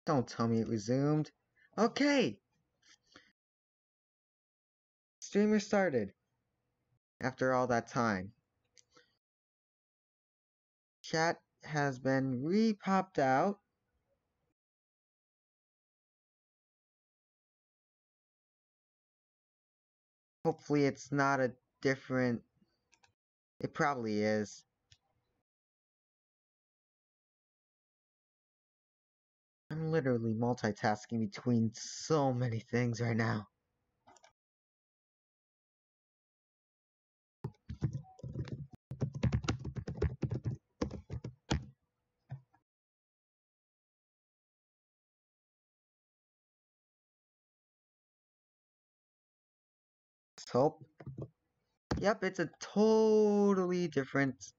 Don't tell me it resumed. Okay! Streamer started. After all that time. Chat has been re-popped out. Hopefully it's not a different... It probably is. I'm literally multitasking between so many things right now. Let's hope. Yep, it's a totally different...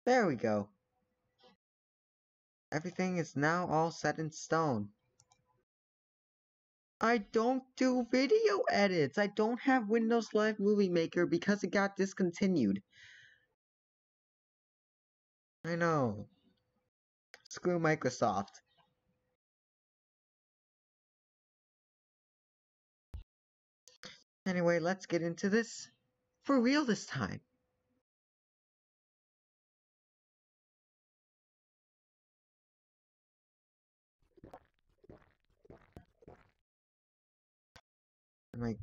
There we go. Everything is now all set in stone. I don't do video edits. I don't have Windows Live Movie Maker because it got discontinued. I know. Screw Microsoft. Anyway, let's get into this for real this time. Am I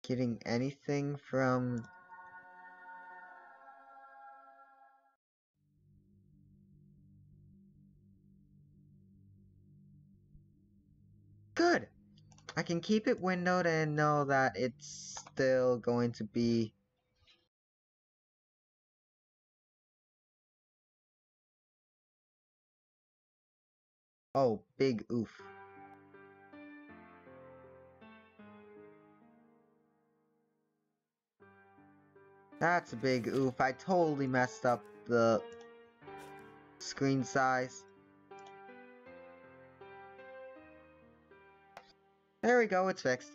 getting anything from... Good! I can keep it windowed and know that it's still going to be... Oh, big oof. That's a big oof. I totally messed up the screen size. There we go, it's fixed.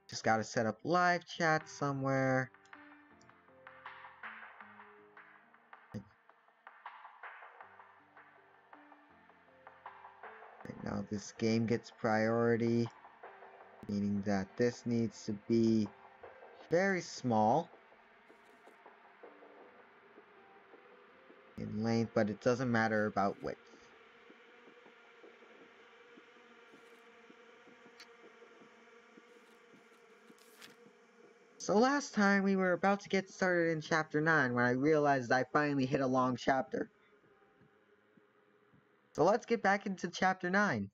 Just gotta set up live chat somewhere. Right now this game gets priority, meaning that this needs to be very small in length, but it doesn't matter about width. So last time we were about to get started in chapter 9 when I realized I finally hit a long chapter. So let's get back into chapter 9,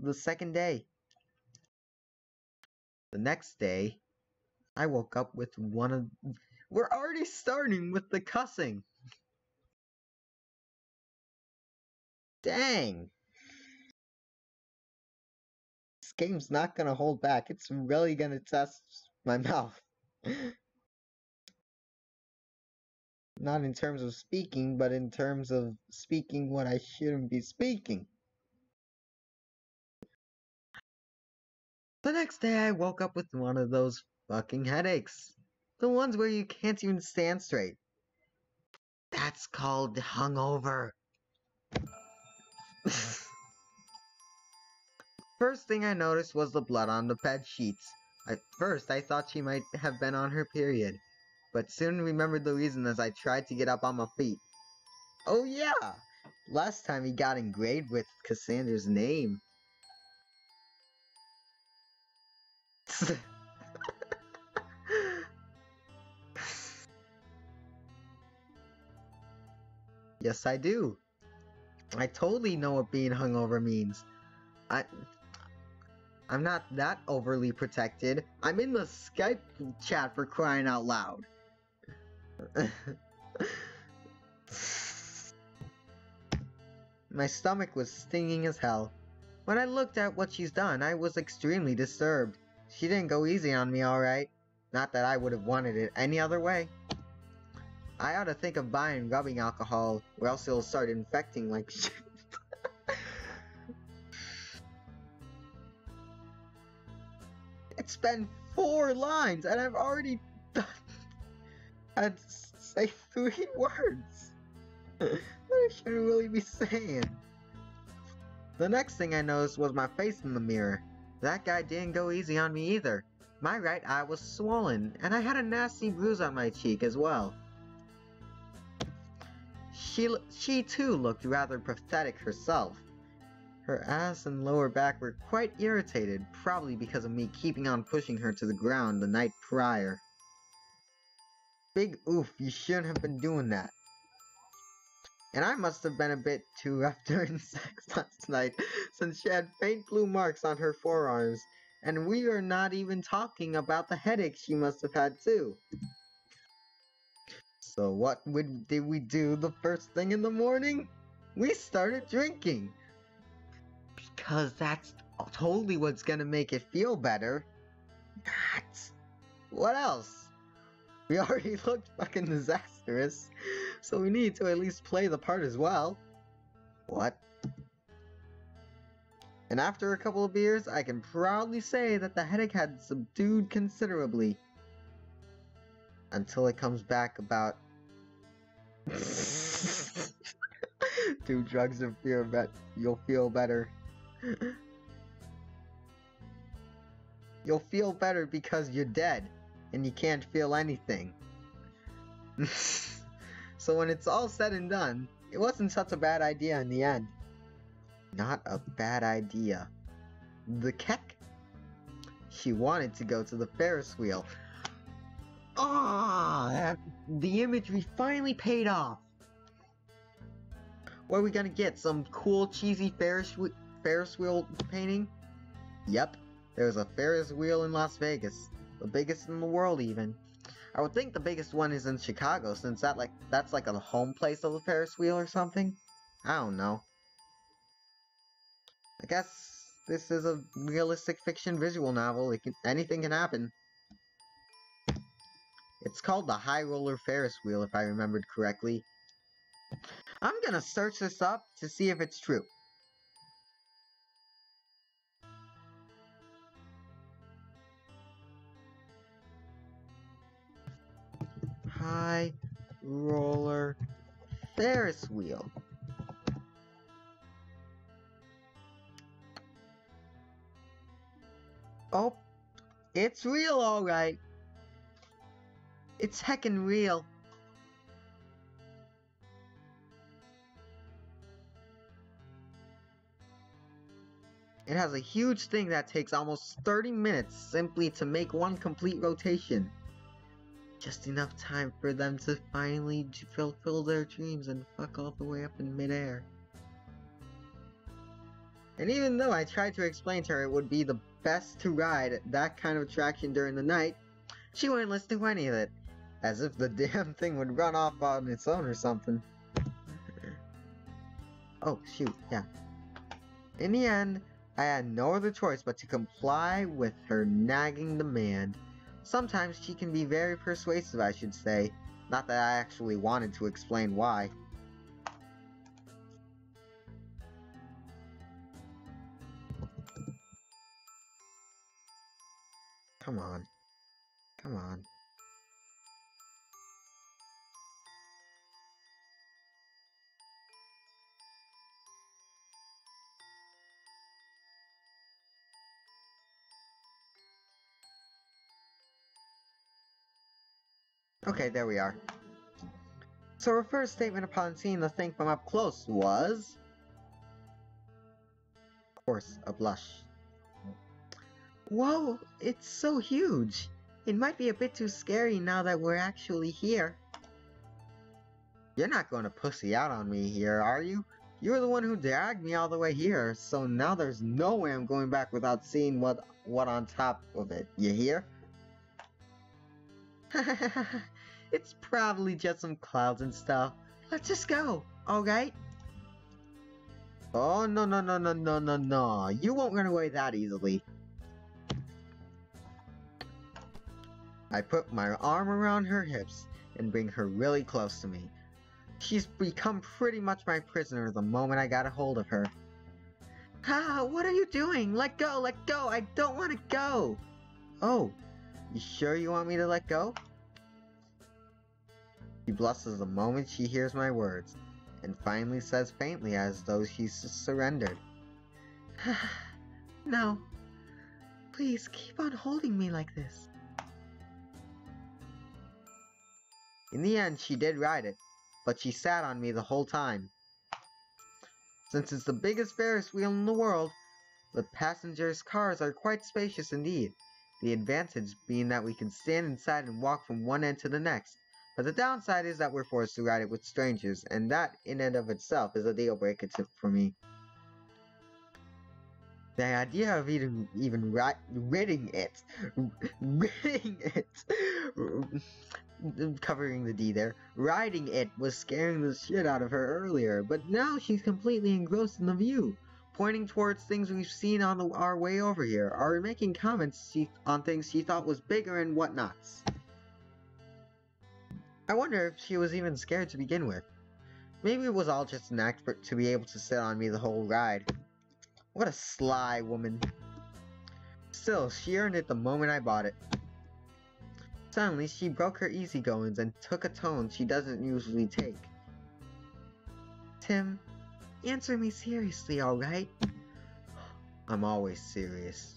the second day. The next day, I woke up with one of... We're already starting with the cussing! Dang! This game's not gonna hold back, it's really gonna test my mouth. Not in terms of speaking, but in terms of speaking what I shouldn't be speaking. The next day I woke up with one of those fucking headaches. The ones where you can't even stand straight. That's called hungover. First thing I noticed was the blood on the bed sheets. At first I thought she might have been on her period, but soon remembered the reason as I tried to get up on my feet. Oh yeah! Last time he got engraved with Cassandra's name. Yes, I do. I totally know what being hungover means. I'm not that overly protected. I'm in the Skype chat for crying out loud. My stomach was stinging as hell. When I looked at what she's done, I was extremely disturbed. She didn't go easy on me, alright. Not that I would have wanted it any other way. I ought to think of buying rubbing alcohol, or else it'll start infecting like shit. It's been 4 lines, and I've already had to say 3 words. That I shouldn't really be saying. The next thing I noticed was my face in the mirror. That guy didn't go easy on me either. My right eye was swollen, and I had a nasty bruise on my cheek as well. She too looked rather pathetic herself. Her ass and lower back were quite irritated, probably because of me keeping on pushing her to the ground the night prior. Big oof, you shouldn't have been doing that. And I must have been a bit too rough during sex last night, since she had faint blue marks on her forearms, and we are not even talking about the headache she must have had too. So what did we do the first thing in the morning? We started drinking. Because that's totally what's gonna make it feel better. What else? We already looked fucking disastrous, so we need to at least play the part as well. What? And after a couple of beers, I can proudly say that the headache had subdued considerably. Until it comes back about... Do drugs and you'll feel better. You'll feel better because you're dead, and you can't feel anything. So when it's all said and done, it wasn't such a bad idea in the end. Not a bad idea. The Keck? She wanted to go to the Ferris Wheel. Ah, the imagery finally paid off. What are we gonna get? Some cool cheesy Ferris Wheel painting? Yep, there's a Ferris Wheel in Las Vegas. The biggest in the world even. I would think the biggest one is in Chicago, since that's like a home place of the Ferris Wheel or something. I don't know. I guess this is a realistic fiction visual novel. Anything can happen. It's called the High Roller Ferris Wheel, if I remembered correctly. I'm gonna search this up to see if it's true. High Roller Ferris Wheel. Oh, it's real, alright. It's heckin' real. It has a huge thing that takes almost 30 minutes simply to make one complete rotation. Just enough time for them to finally fulfill their dreams and fuck all the way up in midair. And even though I tried to explain to her it would be the best to ride that kind of attraction during the night, she wouldn't listen to any of it. As if the damn thing would run off on its own or something. Oh, shoot, yeah. In the end, I had no other choice but to comply with her nagging demand. Sometimes she can be very persuasive, I should say. Not that I actually wanted to explain why. Come on. Come on. Okay, there we are. So her first statement upon seeing the thing from up close was... Of course, a blush. Whoa, it's so huge. It might be a bit too scary now that we're actually here. You're not going to pussy out on me here, are you? You're the one who dragged me all the way here, so now there's no way I'm going back without seeing what on top of it. You hear? It's probably just some clouds and stuff. Let's just go, alright? Oh, no. You won't run away that easily. I put my arm around her hips and bring her really close to me. She's become pretty much my prisoner the moment I got a hold of her. Ah, what are you doing? Let go, I don't want to go! Oh, you sure you want me to let go? She blushes the moment she hears my words, and finally says faintly as though she's surrendered. No. Please keep on holding me like this. In the end, she did ride it, but she sat on me the whole time. Since it's the biggest Ferris wheel in the world, the passengers' cars are quite spacious indeed, the advantage being that we can stand inside and walk from one end to the next. But the downside is that we're forced to ride it with strangers, and that in and of itself is a deal breaker for me. The idea of ridding it, covering the D there, riding it was scaring the shit out of her earlier, but now she's completely engrossed in the view, pointing towards things we've seen on our way over here, or making comments on things she thought was bigger and whatnots. I wonder if she was even scared to begin with. Maybe it was all just an act to be able to sit on me the whole ride. What a sly woman. Still, she earned it the moment I bought it. Suddenly, she broke her easygoings and took a tone she doesn't usually take. Tim, answer me seriously, alright? I'm always serious.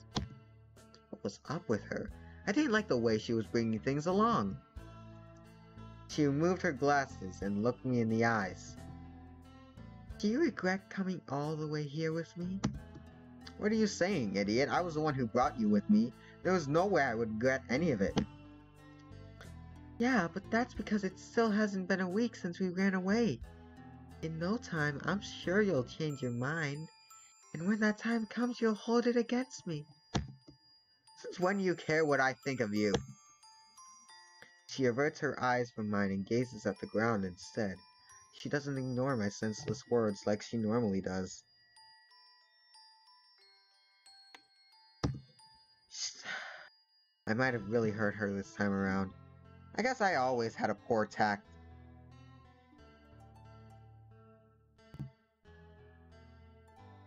What was up with her? I didn't like the way she was bringing things along. She removed her glasses and looked me in the eyes. Do you regret coming all the way here with me? What are you saying, idiot? I was the one who brought you with me. There was no way I would regret any of it. Yeah, but that's because it still hasn't been a week since we ran away. In no time, I'm sure you'll change your mind. And when that time comes, you'll hold it against me. Since when do you care what I think of you? She averts her eyes from mine and gazes at the ground instead. She doesn't ignore my senseless words like she normally does. I might have really hurt her this time around. I guess I always had a poor tact.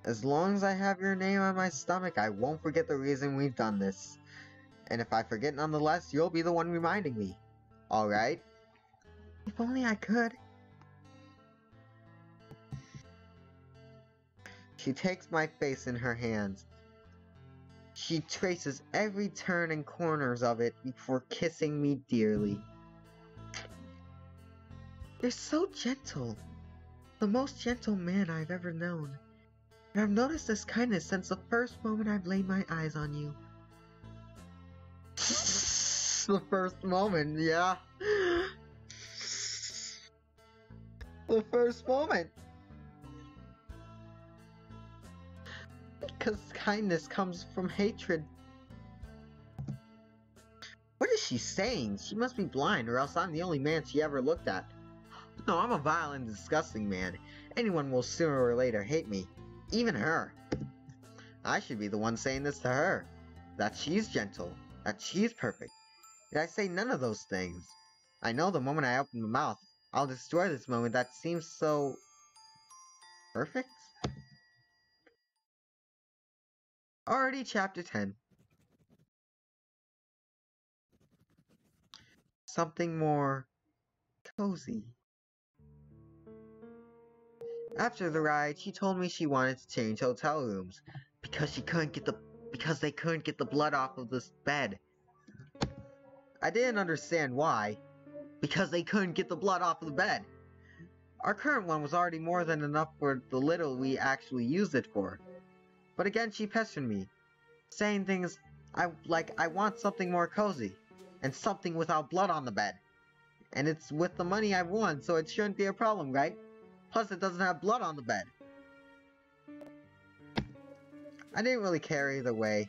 As long as I have your name on my stomach, I won't forget the reason we've done this. And if I forget nonetheless, you'll be the one reminding me. Alright? If only I could. She takes my face in her hands. She traces every turn and corners of it before kissing me dearly. You're so gentle. The most gentle man I've ever known. And I've noticed this kindness since the first moment I've laid my eyes on you. The first moment, yeah. The first moment. Because kindness comes from hatred. What is she saying? She must be blind, or else I'm the only man she ever looked at. No, I'm a vile and disgusting man. Anyone will sooner or later hate me. Even her. I should be the one saying this to her. That she's gentle. That she's perfect. Yet I say none of those things. I know the moment I open my mouth, I'll destroy this moment that seems so... perfect? Already chapter 10. Something more... cozy. After the ride, she told me she wanted to change hotel rooms because they couldn't get the blood off of this bed. I didn't understand why. Because they couldn't get the blood off of the bed. Our current one was already more than enough for the little we actually used it for. But again, she pestered me, saying things like I want something more cozy, and something without blood on the bed. And it's with the money I've won, so it shouldn't be a problem, right? Plus, it doesn't have blood on the bed. I didn't really care either way.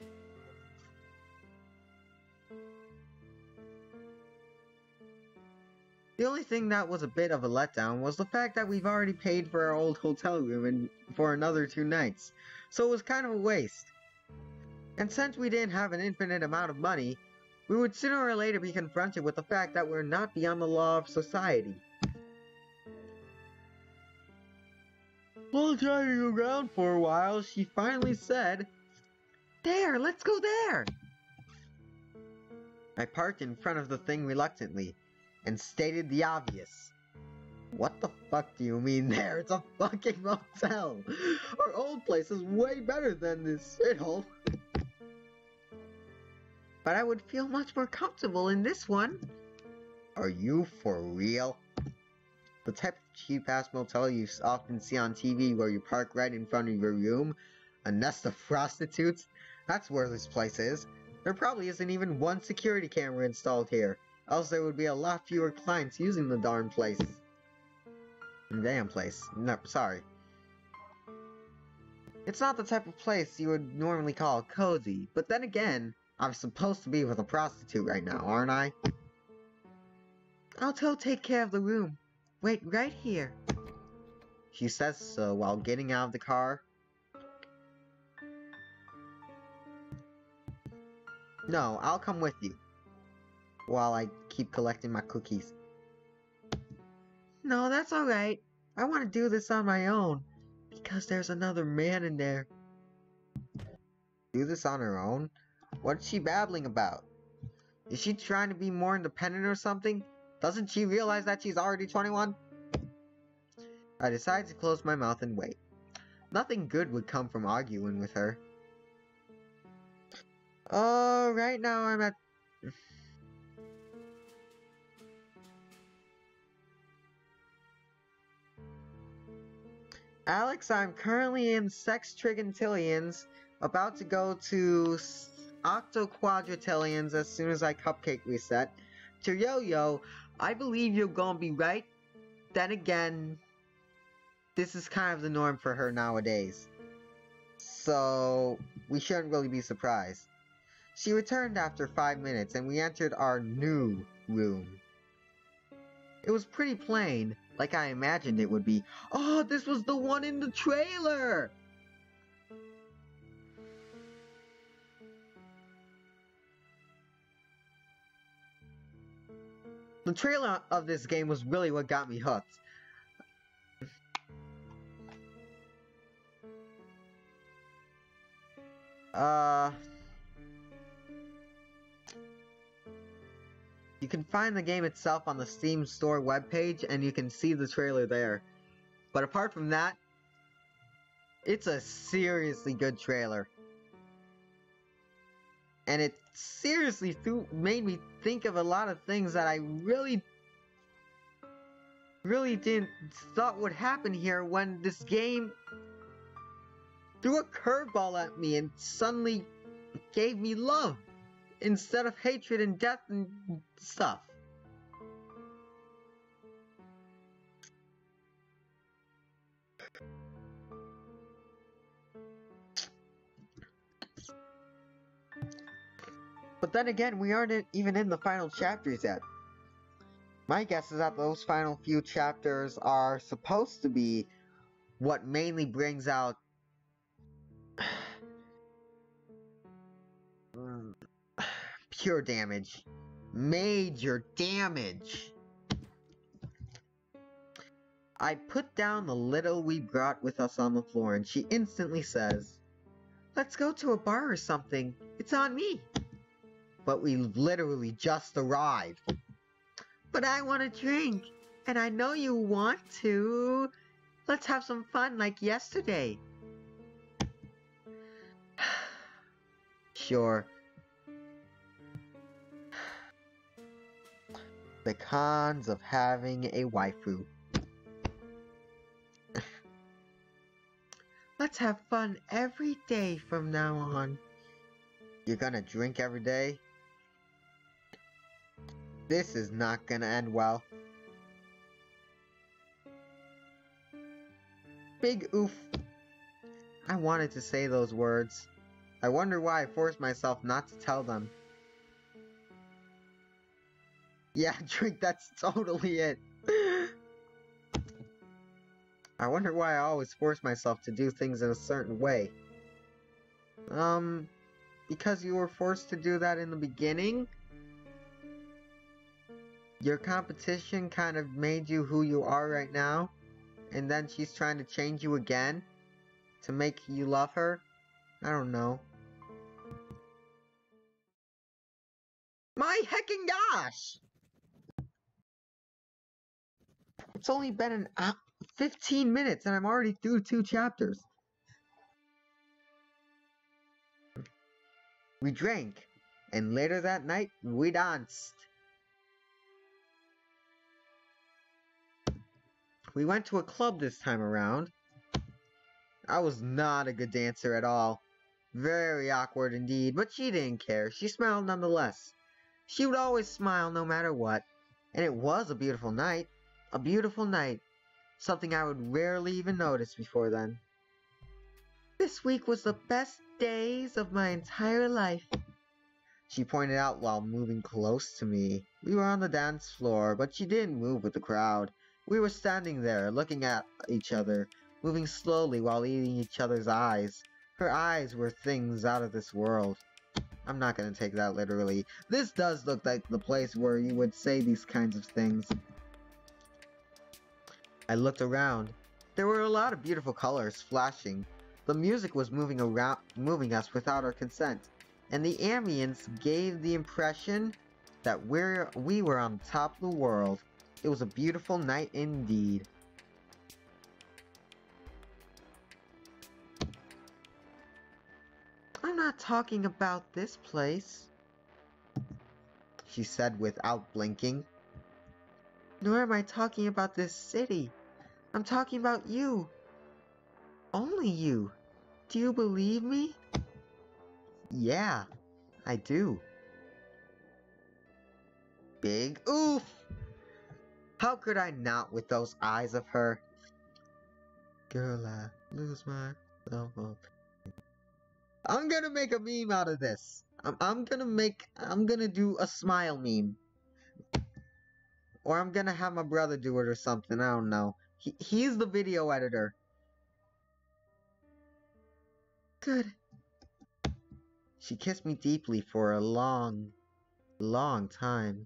The only thing that was a bit of a letdown was the fact that we've already paid for our old hotel room and for another 2 nights, so it was kind of a waste. And since we didn't have an infinite amount of money, we would sooner or later be confronted with the fact that we're not beyond the law of society. While driving around for a while, she finally said, "There, let's go there!" I parked in front of the thing reluctantly, and stated the obvious. What the fuck do you mean there? It's a fucking motel! Our old place is way better than this shithole! But I would feel much more comfortable in this one. Are you for real? The type of cheap-ass motel you often see on TV where you park right in front of your room? A nest of prostitutes? That's where this place is. There probably isn't even one security camera installed here. Else there would be a lot fewer clients using the darn place. Damn place. No, sorry. It's not the type of place you would normally call cozy, but then again, I'm supposed to be with a prostitute right now, aren't I? I'll take care of the room. Wait right here. She says so while getting out of the car. No, I'll come with you. While I keep collecting my cookies. No, that's alright. I want to do this on my own. Because there's another man in there. Do this on her own? What's she babbling about? Is she trying to be more independent or something? Doesn't she realize that she's already 21? I decide to close my mouth and wait. Nothing good would come from arguing with her. Oh, right now I'm at... Alex, I'm currently in Sextrigontillions, about to go to Octoquadrillions as soon as I cupcake reset. To Yo-Yo, I believe you're gonna be right. Then again, this is kind of the norm for her nowadays. So, we shouldn't really be surprised. She returned after 5 minutes and we entered our new room. It was pretty plain, like I imagined it would be. Oh, this was the one in the trailer! The trailer of this game was really what got me hooked. You can find the game itself on the Steam store webpage, and you can see the trailer there. But apart from that, it's a seriously good trailer. And it seriously made me think of a lot of things that I really didn't thought would happen here when this game threw a curveball at me and suddenly gave me love instead of hatred and death and stuff. But then again, we aren't even in the final chapters yet. My guess is that those final few chapters are supposed to be what mainly brings out pure damage. Major damage. I put down the little we brought with us on the floor and she instantly says, "Let's go to a bar or something. It's on me." But we literally just arrived. But I want a drink, and I know you want to. Let's have some fun like yesterday. Sure. The cons of having a waifu. Let's have fun every day from now on. You're gonna drink every day? This is not gonna end well. Big oof. I wanted to say those words. I wonder why I forced myself not to tell them. Yeah, drink, that's totally it. I wonder why I always force myself to do things in a certain way. Because you were forced to do that in the beginning? Your competition kind of made you who you are right now, and then she's trying to change you again to make you love her? I don't know. My hecking gosh! It's only been 15 minutes and I'm already through 2 chapters. We drank, and later that night, we danced. We went to a club this time around. I was not a good dancer at all. Very awkward indeed, but she didn't care. She smiled nonetheless. She would always smile no matter what. And it was a beautiful night. A beautiful night. Something I would rarely even notice before then. This week was the best days of my entire life, she pointed out while moving close to me. We were on the dance floor, but she didn't move with the crowd. We were standing there, looking at each other, moving slowly while eating each other's eyes. Her eyes were things out of this world. I'm not gonna take that literally. This does look like the place where you would say these kinds of things. I looked around. There were a lot of beautiful colors flashing. The music was moving us without our consent, and the ambience gave the impression that we were on top of the world. It was a beautiful night indeed. I'm not talking about this place, she said without blinking. Nor am I talking about this city. I'm talking about you. Only you. Do you believe me? Yeah, I do. Big oof! How could I not with those eyes of her? Girl, I lose myself up. I'm gonna make a meme out of this. I'm gonna do a smile meme. Or I'm gonna have my brother do it or something, I don't know. He's the video editor. Good. She kissed me deeply for a long, long time.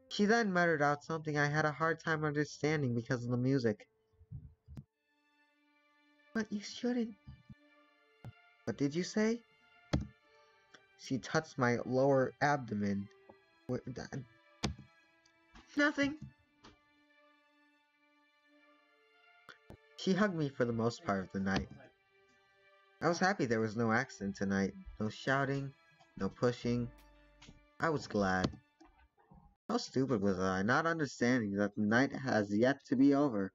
She then muttered out something I had a hard time understanding because of the music. But you shouldn't. What did you say? She touched my lower abdomen. Nothing. She hugged me for the most part of the night. I was happy there was no accident tonight. No shouting, no pushing. I was glad. How stupid was I, not understanding that the night has yet to be over.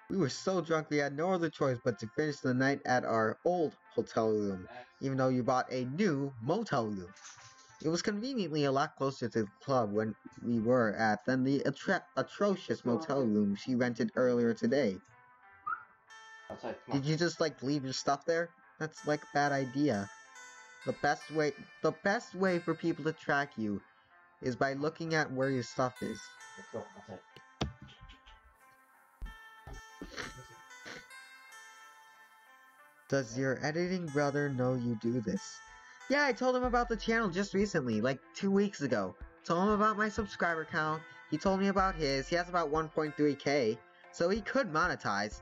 We were so drunk we had no other choice but to finish the night at our old hotel room, even though you bought a new motel room. It was conveniently a lot closer to the club when we were at than the atrocious motel room she rented earlier today. Did you just leave your stuff there? That's a bad idea. The best way for people to track you is by looking at where your stuff is. Does your editing brother know you do this? Yeah, I told him about the channel just recently, 2 weeks ago. Told him about my subscriber count, he told me about his, he has about 1.3k, so he could monetize.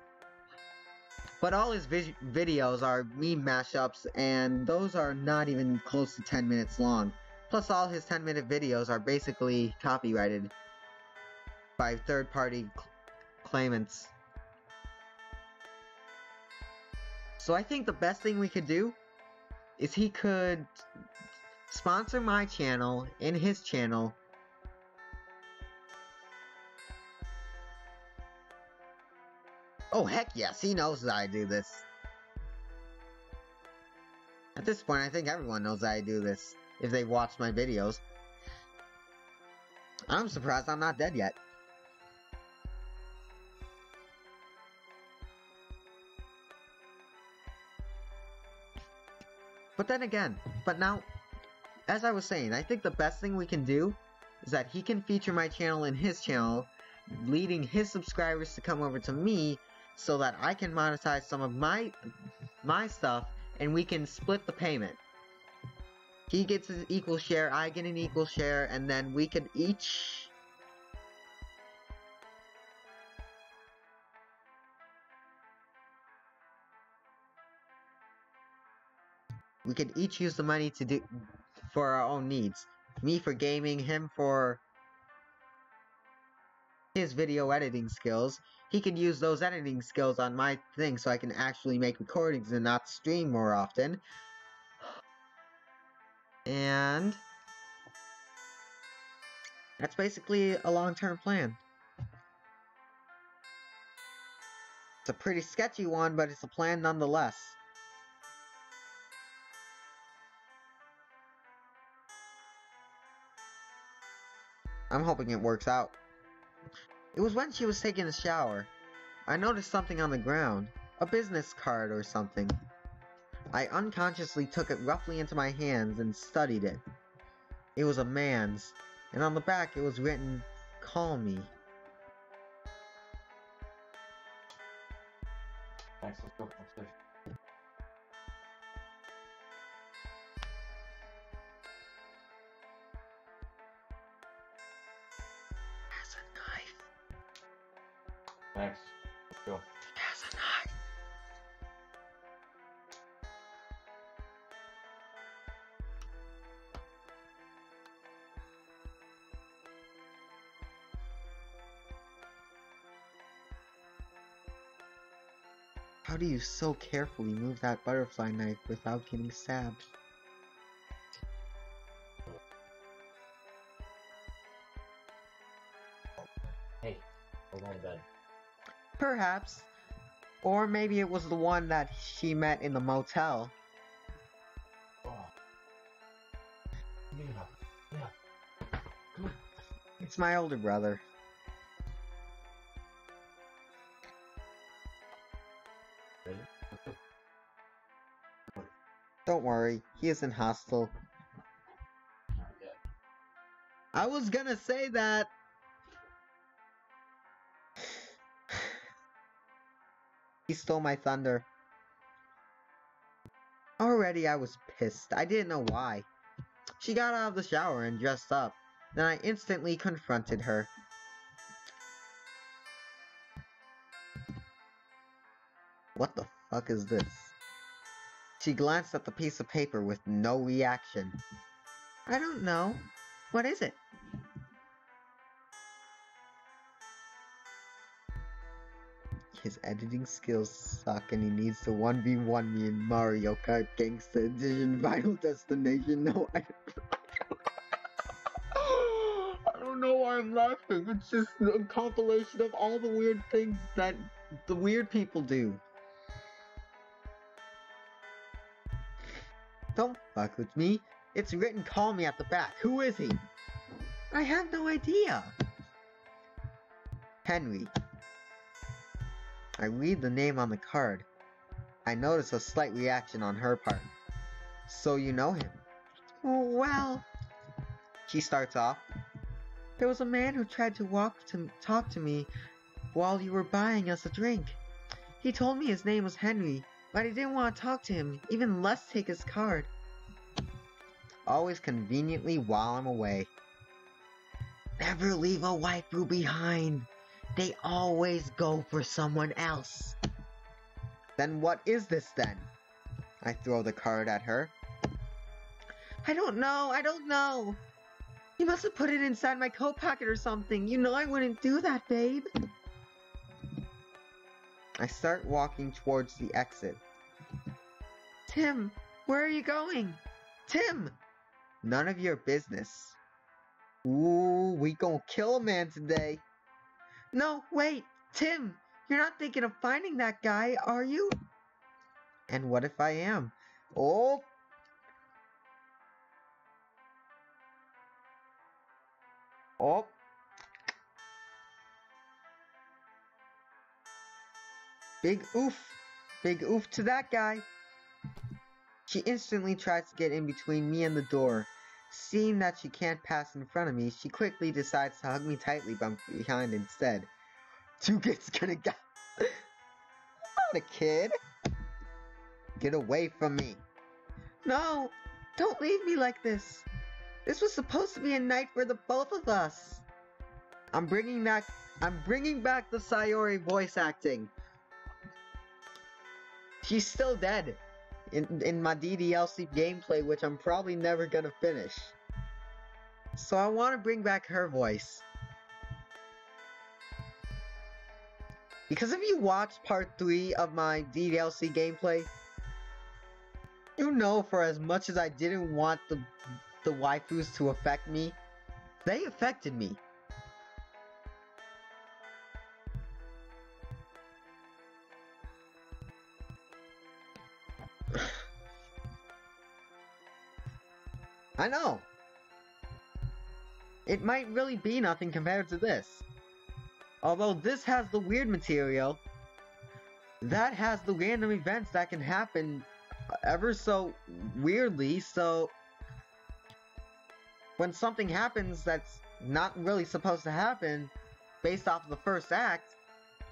But all his videos are meme mashups, and those are not even close to 10 minutes long. Plus all his 10-minute videos are basically copyrighted by third-party claimants. So I think the best thing we could do is he could sponsor my channel and his channel. Oh heck yes, he knows that I do this. At this point, I think everyone knows that I do this, if they watch my videos. I'm surprised I'm not dead yet. But then again, now, as I was saying, I think the best thing we can do is that he can feature my channel in his channel, leading his subscribers to come over to me so that I can monetize some of my stuff and we can split the payment. He gets an equal share, I get an equal share, and then we can each... We could each use the money for our own needs. Me for gaming, him for his video editing skills. He could use those editing skills on my thing so I can actually make recordings and not stream more often. And that's basically a long-term plan. It's a pretty sketchy one, but it's a plan nonetheless. I'm hoping it works out. It was when she was taking a shower. I noticed something on the ground. A business card or something. I unconsciously took it roughly into my hands and studied it. It was a man's, and on the back it was written, "Call me." Thanks, let's go upstairs. Has a knife. Thanks, let's go. Has a knife. How do you so carefully move that butterfly knife without getting stabbed? Hey, we're going to bed. Perhaps. Or maybe it was the one that she met in the motel. Oh. Yeah. Come on. It's my older brother. Ready? Let's go. Don't worry, he isn't hostile. Not yet. I was gonna say that. He stole my thunder. Already I was pissed. I didn't know why. She got out of the shower and dressed up. Then I instantly confronted her. What the fuck is this? She glanced at the piece of paper with no reaction. I don't know. What is it? His editing skills suck and he needs to 1v1 me in Mario Kart Gangsta Edition Final Destination. No, I don't know why I'm laughing. It's just a compilation of all the weird things that the weird people do. Don't fuck with me. It's written "Call me" at the back. Who is he? I have no idea. Henry. I read the name on the card. I notice a slight reaction on her part. So you know him? Well, she starts off. There was a man who tried to talk to me while you were buying us a drink. He told me his name was Henry, but I didn't want to talk to him, even less take his card. Always conveniently while I'm away. Never leave a waifu behind. They always go for someone else. Then what is this then? I throw the card at her. I don't know. You must have put it inside my coat pocket or something. You know I wouldn't do that, babe. I start walking towards the exit. Tim, where are you going? Tim! None of your business. Ooh, we gonna kill a man today. No, wait, Tim, you're not thinking of finding that guy, are you? And what if I am? Oh! Oh! Big oof! Big oof to that guy! She instantly tries to get in between me and the door. Seeing that she can't pass in front of me, she quickly decides to hug me tightly from behind instead. Two kids gonna go. I'm not a kid. Get away from me. No, don't leave me like this. This was supposed to be a night for the both of us. I'm bringing back the Sayori voice acting. She's still dead. in my DDLC gameplay, which I'm probably never gonna finish. So I want to bring back her voice. Because if you watched part 3 of my DDLC gameplay, you know for as much as I didn't want the waifus to affect me, they affected me. I know. It might really be nothing compared to this. Although this has the weird material, that has the random events that can happen ever so weirdly, so when something happens that's not really supposed to happen based off of the first act,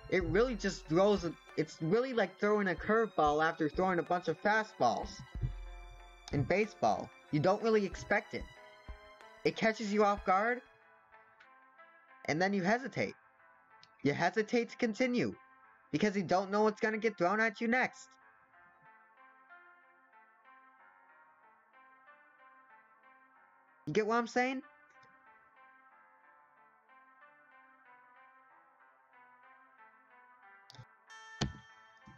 it really just throws it's really like throwing a curveball after throwing a bunch of fastballs. In baseball, you don't really expect it. It catches you off guard, and then you hesitate. You hesitate to continue, because you don't know what's gonna get thrown at you next. You get what I'm saying?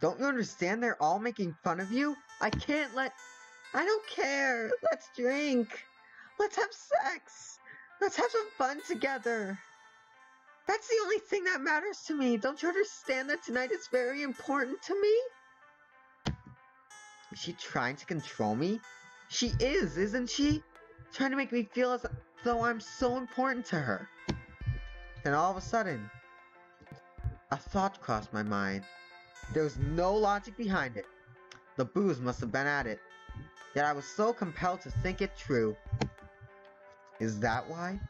Don't you understand they're all making fun of you? I don't care! Let's drink! Let's have sex! Let's have some fun together! That's the only thing that matters to me! Don't you understand that tonight is very important to me? Is she trying to control me? She is, isn't she? Trying to make me feel as though I'm so important to her. Then all of a sudden, a thought crossed my mind. There was no logic behind it. The booze must have been at it. Yet I was so compelled to think it true. Is that why?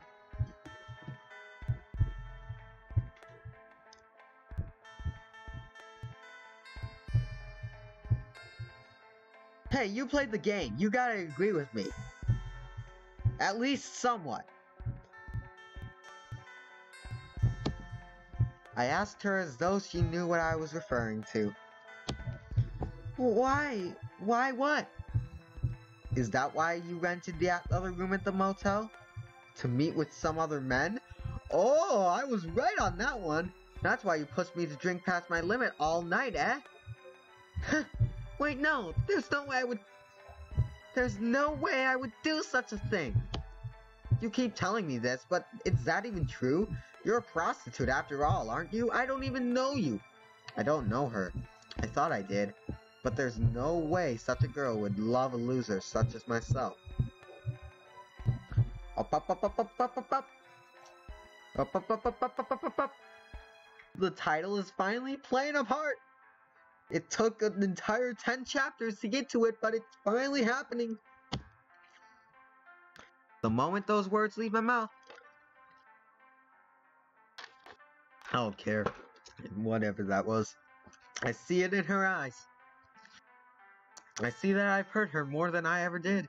Hey, you played the game. You gotta agree with me. At least somewhat. I asked her as though she knew what I was referring to. Why? Why what? Is that why you rented the other room at the motel? To meet with some other men? Oh, I was right on that one. That's why you pushed me to drink past my limit all night, eh? Wait, no. There's no way I would do such a thing. You keep telling me this, but is that even true? You're a prostitute after all, aren't you? I don't even know you. I don't know her. I thought I did. But there's no way such a girl would love a loser such as myself. Up, up, up, up, up, up, up, up. Up, up, up, up, up, up, up, up. The title is finally playing a part. It took an entire 10 chapters to get to it, but it's finally happening. The moment those words leave my mouth, I don't care. Whatever that was. I see it in her eyes. I see that I've hurt her more than I ever did.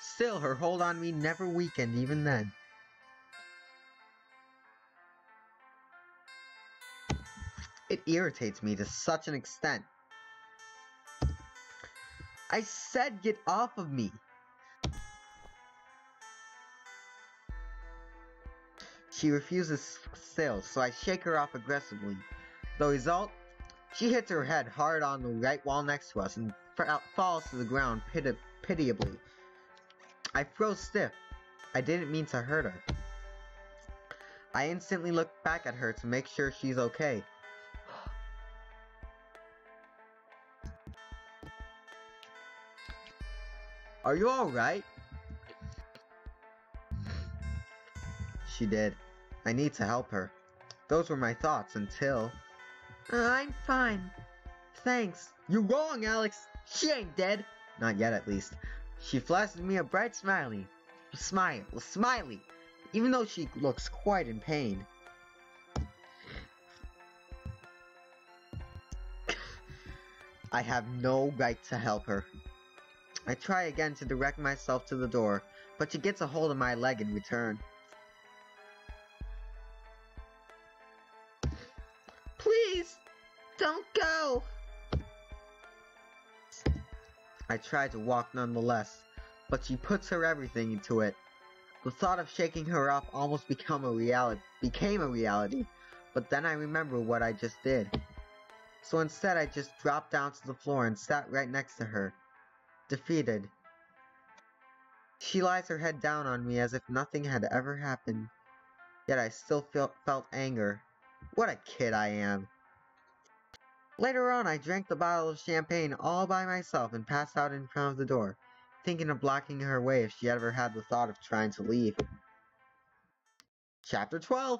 Still, her hold on me never weakened even then. It irritates me to such an extent. I said get off of me. She refuses still, so I shake her off aggressively. The result? She hits her head hard on the right wall next to us and falls to the ground pitiably. I froze stiff. I didn't mean to hurt her. I instantly look back at her to make sure she's okay. Are you alright? She did. I need to help her. Those were my thoughts until... I'm fine. Thanks. You're wrong, Alex. She ain't dead. Not yet, at least. She flashed me a bright smiley. Smiley. Even though she looks quite in pain. I have no right to help her. I try again to direct myself to the door, but she gets a hold of my leg in return. Please, don't go! I tried to walk nonetheless, but she puts her everything into it. The thought of shaking her off almost became a reality, but then I remembered what I just did. So instead I just dropped down to the floor and sat right next to her, defeated. She lies her head down on me as if nothing had ever happened, yet I still felt anger. What a kid I am. Later on, I drank the bottle of champagne all by myself and passed out in front of the door, thinking of blocking her way if she ever had the thought of trying to leave. Chapter 12.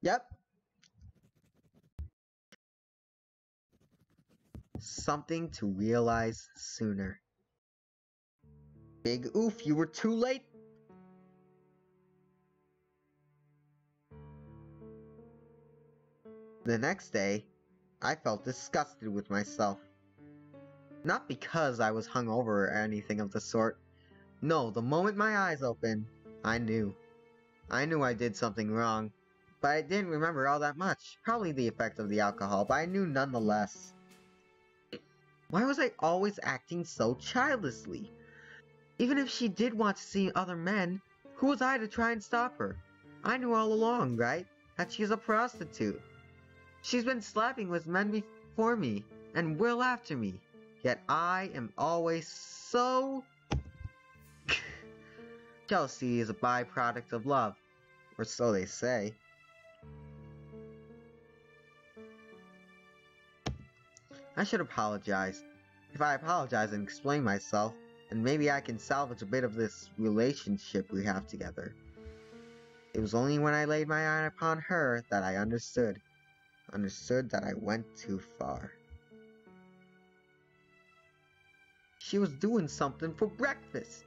Yep. Something to realize sooner. Big oof, you were too late. The next day, I felt disgusted with myself. Not because I was hungover or anything of the sort. No, the moment my eyes opened, I knew. I knew I did something wrong, but I didn't remember all that much. Probably the effect of the alcohol, but I knew nonetheless. Why was I always acting so childishly? Even if she did want to see other men, who was I to try and stop her? I knew all along, right? That she's a prostitute. She's been slapping with men before me, and will after me. Yet I am always so... Jealousy is a byproduct of love, or so they say. I should apologize. If I apologize and explain myself, then maybe I can salvage a bit of this relationship we have together. It was only when I laid my eye upon her that I understood. Understood that I went too far. She was doing something for breakfast.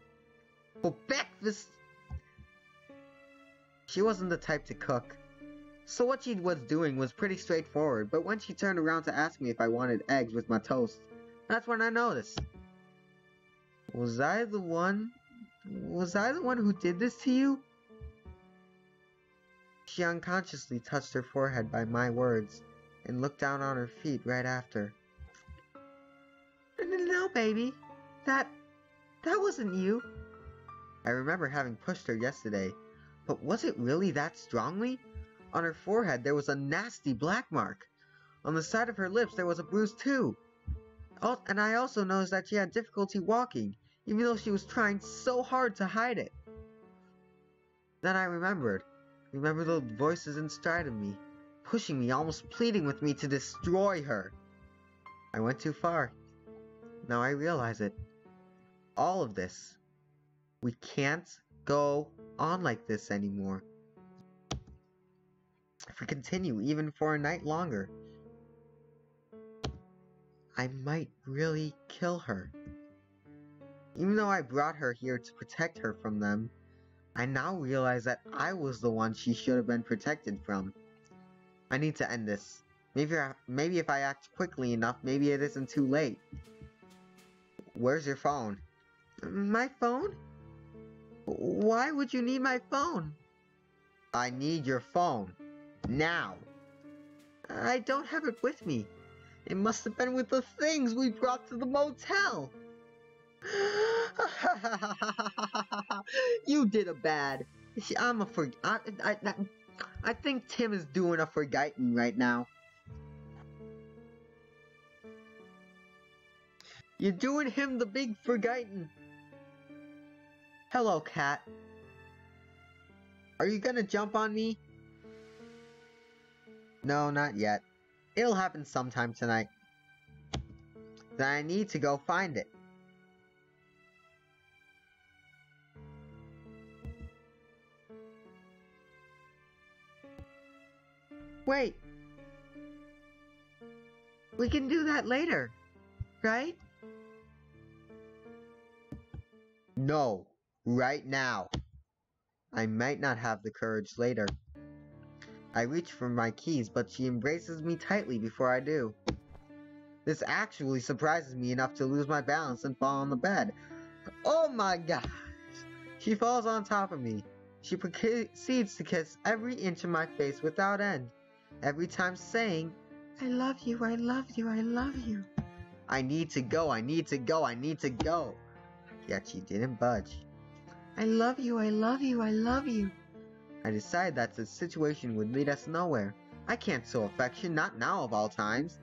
For breakfast? She wasn't the type to cook. So what she was doing was pretty straightforward, but when she turned around to ask me if I wanted eggs with my toast, that's when I noticed. Was I the one who did this to you? She unconsciously touched her forehead by my words, and looked down on her feet right after. No, baby. That wasn't you. I remember having pushed her yesterday, but was it really that strongly? On her forehead there was a nasty black mark. On the side of her lips there was a bruise too. And I also noticed that she had difficulty walking, even though she was trying so hard to hide it. Then I remembered the voices inside of me, pushing me, almost pleading with me to destroy her. I went too far. Now I realize it. All of this. We can't go on like this anymore. If we continue even for a night longer, I might really kill her. Even though I brought her here to protect her from them, I now realize that I was the one she should have been protected from. I need to end this. Maybe if I act quickly enough, maybe it isn't too late. Where's your phone? My phone? Why would you need my phone? I need your phone. Now. I don't have it with me. It must have been with the things we brought to the motel. You did a bad. I think Tim is doing a forgetting right now. You're doing him the big forgetting. Hello, cat. Are you gonna jump on me? No, not yet. It'll happen sometime tonight. Then I need to go find it. Wait. We can do that later, right? No, right now. I might not have the courage later. I reach for my keys, but she embraces me tightly before I do. This actually surprises me enough to lose my balance and fall on the bed. Oh my gosh! She falls on top of me. She proceeds to kiss every inch of my face without end, every time saying, I love you, I love you, I love you. I need to go, I need to go, I need to go. Yet she didn't budge. I love you, I love you, I love you. I decided that the situation would lead us nowhere. I can't show affection, not now of all times.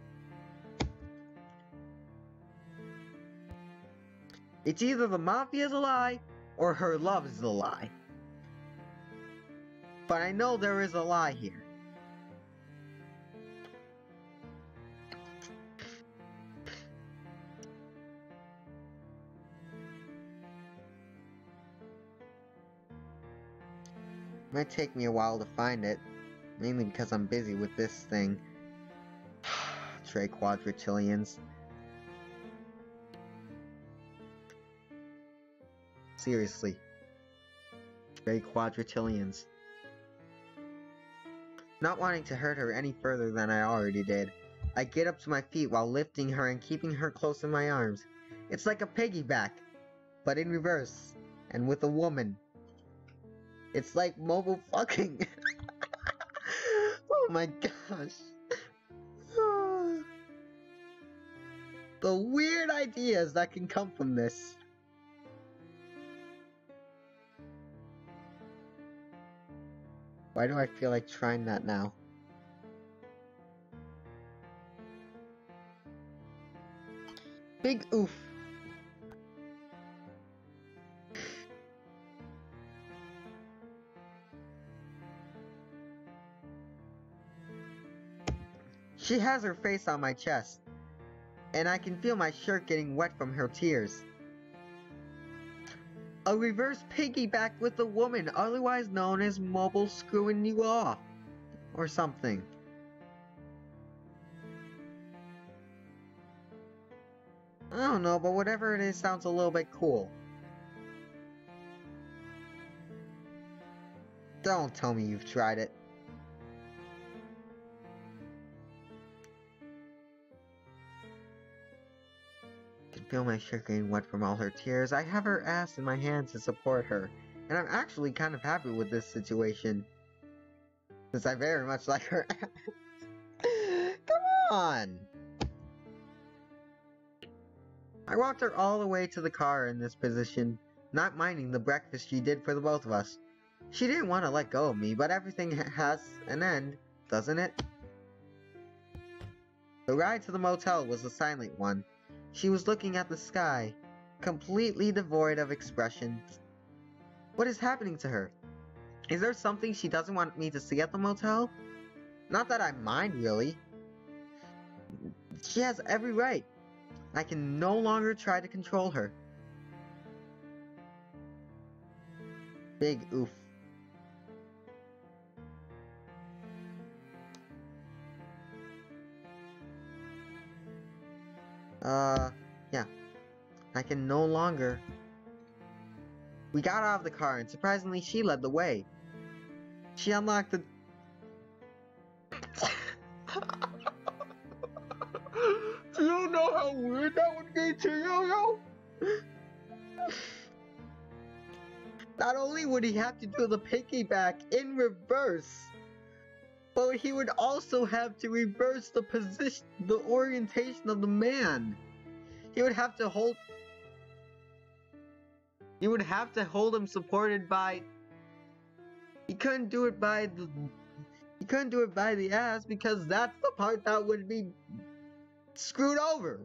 It's either the mafia's a lie, or her love is a lie. But I know there is a lie here. It might take me a while to find it, mainly because I'm busy with this thing. Trey quadrillions. Seriously. Trey quadrillions. Not wanting to hurt her any further than I already did, I get up to my feet while lifting her and keeping her close in my arms. It's like a piggyback, but in reverse, and with a woman. It's like mobile fucking. Oh my gosh. The weird ideas that can come from this. Why do I feel like trying that now? Big oof. She has her face on my chest, and I can feel my shirt getting wet from her tears. A reverse piggyback with a woman, otherwise known as mobile screwing you off, or something. I don't know, but whatever it is sounds a little bit cool. Don't tell me you've tried it. I can feel my shirt getting wet from all her tears. I have her ass in my hands to support her, and I'm actually kind of happy with this situation, since I very much like her ass. Come on! I walked her all the way to the car in this position, not minding the breakfast she did for the both of us. She didn't want to let go of me, but everything has an end, doesn't it? The ride to the motel was a silent one. She was looking at the sky, completely devoid of expression. What is happening to her? Is there something she doesn't want me to see at the motel? Not that I mind, really. She has every right. I can no longer try to control her. Big oof. Yeah. I can no longer. We got out of the car, and surprisingly, she led the way. She unlocked the... Do you know how weird that would be to Yo-Yo? Not only would he have to do the piggyback in reverse, but he would also have to reverse the position, the orientation of the man. He would have to hold... He would have to hold him supported by... He couldn't do it by the... He couldn't do it by the ass because that's the part that would be screwed over.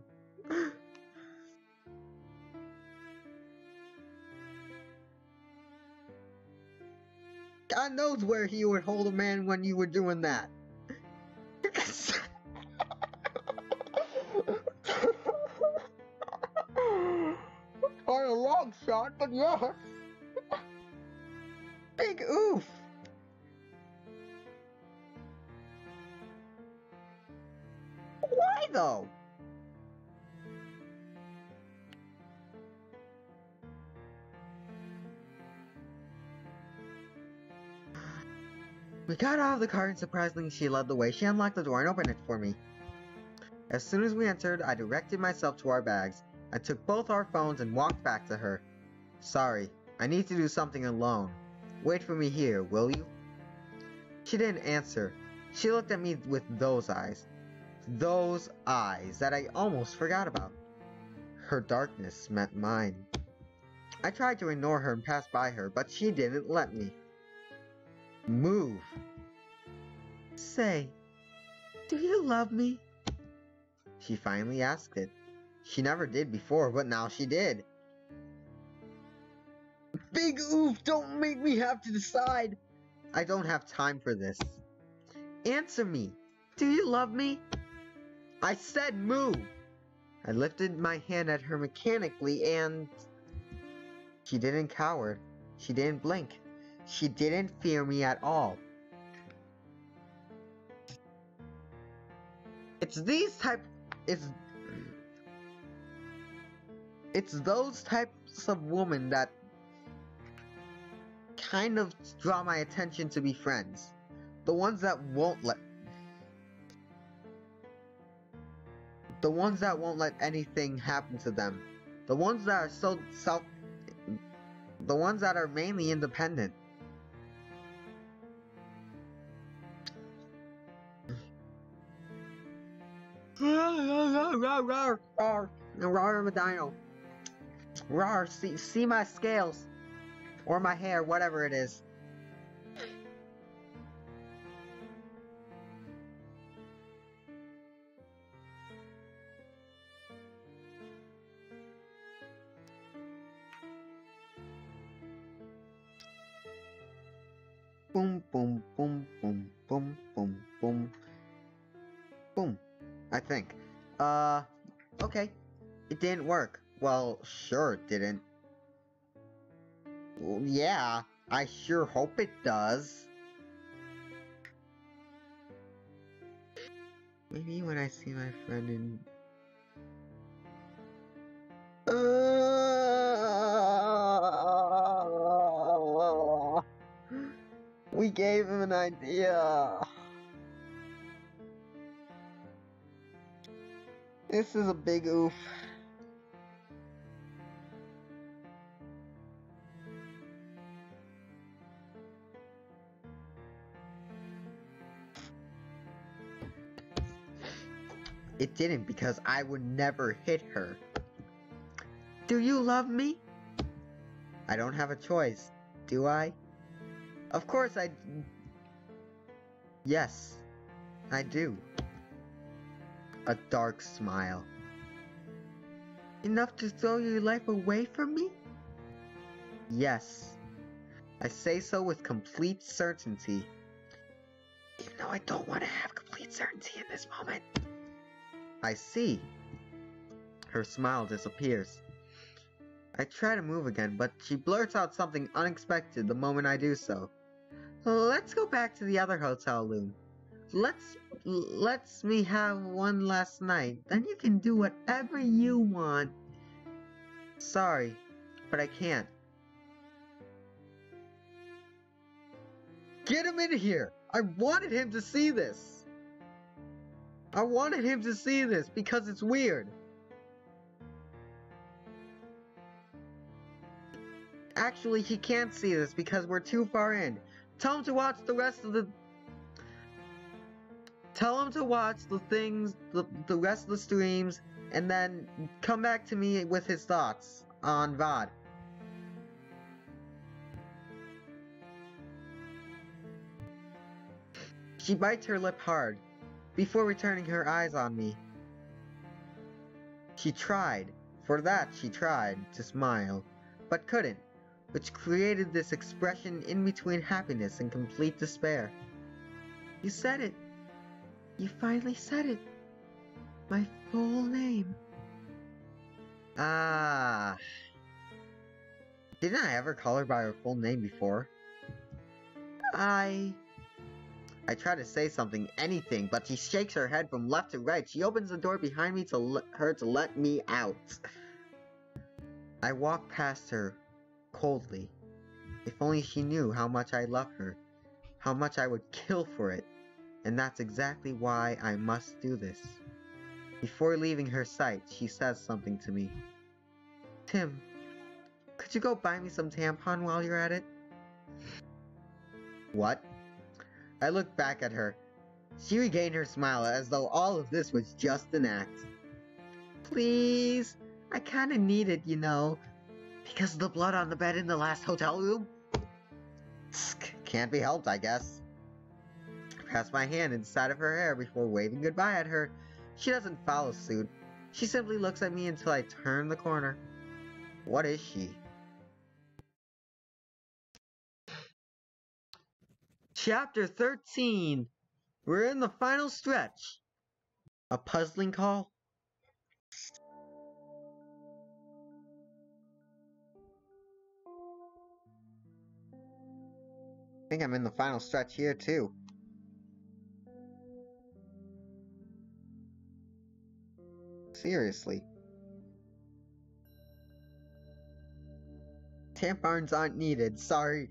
God knows where he would hold a man when you were doing that. Or a long shot, but yes. Big oof. Why though? We got out of the car and surprisingly she led the way. She unlocked the door and opened it for me. As soon as we entered, I directed myself to our bags. I took both our phones and walked back to her. Sorry, I need to do something alone. Wait for me here, will you? She didn't answer. She looked at me with those eyes. Those eyes that I almost forgot about. Her darkness met mine. I tried to ignore her and pass by her, but she didn't let me. Move. Say, do you love me? She finally asked it. She never did before, but now she did. Big oof, don't make me have to decide. I don't have time for this. Answer me. Do you love me? I said move. I lifted my hand at her mechanically and... She didn't cower. She didn't blink. She didn't fear me at all. It's those types of women that kind of draw my attention to be friends. The ones that won't let anything happen to them. The ones that are the ones that are mainly independent. Rawr, Medino. Rawr, see my scales. Or my hair, whatever it is. Boom, boom, boom, boom, boom, boom, boom. Boom. I think. Okay. It didn't work. Well, sure it didn't. Well, yeah, I sure hope it does. Maybe when I see my friend in... We gave him an idea. This is a big oof. It didn't because I would never hit her. Do you love me? I don't have a choice, do I? Of course I... Yes, I do. A dark smile. Enough to throw your life away from me? Yes. I say so with complete certainty. Even though I don't want to have complete certainty in this moment. I see. Her smile disappears. I try to move again, but she blurts out something unexpected the moment I do so. Let's go back to the other hotel room. Let's me have one last night. Then you can do whatever you want. Sorry, but I can't. Get him in here! I wanted him to see this! I wanted him to see this because it's weird. Actually, he can't see this because we're too far in. Tell him to watch the rest of the... Tell him to watch the things, the rest of the streams, and then come back to me with his thoughts on VOD. She bites her lip hard, before returning her eyes on me. She tried, to smile, but couldn't, which created this expression in between happiness and complete despair. You said it. You finally said it. My full name. Ah. Didn't I ever call her by her full name before? I try to say something, anything, but she shakes her head from left to right. She opens the door behind me to let me out. I walk past her, coldly. If only she knew how much I love her, how much I would kill for it. And that's exactly why I must do this. Before leaving her sight, she says something to me. Tim, could you go buy me some tampon while you're at it? What? I look back at her. She regained her smile as though all of this was just an act. Please, I kinda need it, you know. Because of the blood on the bed in the last hotel room? Can't be helped, I guess. I passed my hand inside of her hair before waving goodbye at her. She doesn't follow suit. She simply looks at me until I turn the corner. What is she? Chapter 13. We're in the final stretch. A puzzling call? I think I'm in the final stretch here too. Seriously. Tampons aren't needed, sorry.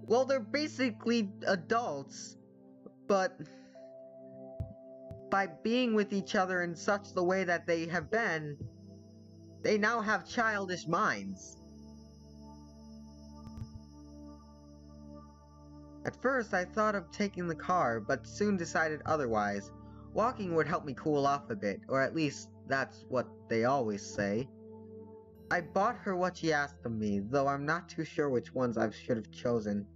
Well, they're basically adults, but by being with each other in such the way that they have been, they now have childish minds. At first, I thought of taking the car, but soon decided otherwise. Walking would help me cool off a bit, or at least that's what they always say. I bought her what she asked of me, though I'm not too sure which ones I should have chosen.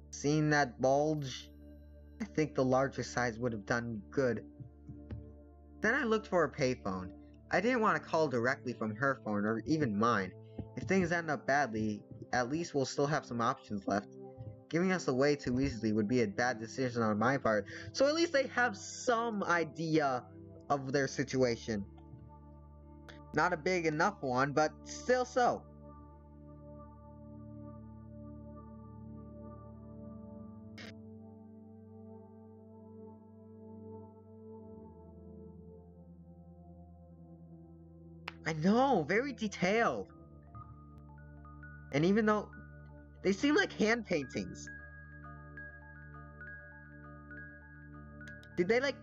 Seeing that bulge? I think the larger size would have done good. Then I looked for a payphone. I didn't want to call directly from her phone, or even mine. If things end up badly, at least we'll still have some options left. Giving us away too easily would be a bad decision on my part, so at least they have some idea of their situation. Not a big enough one, but still so. I know, very detailed. And even though they seem like hand paintings. Did they like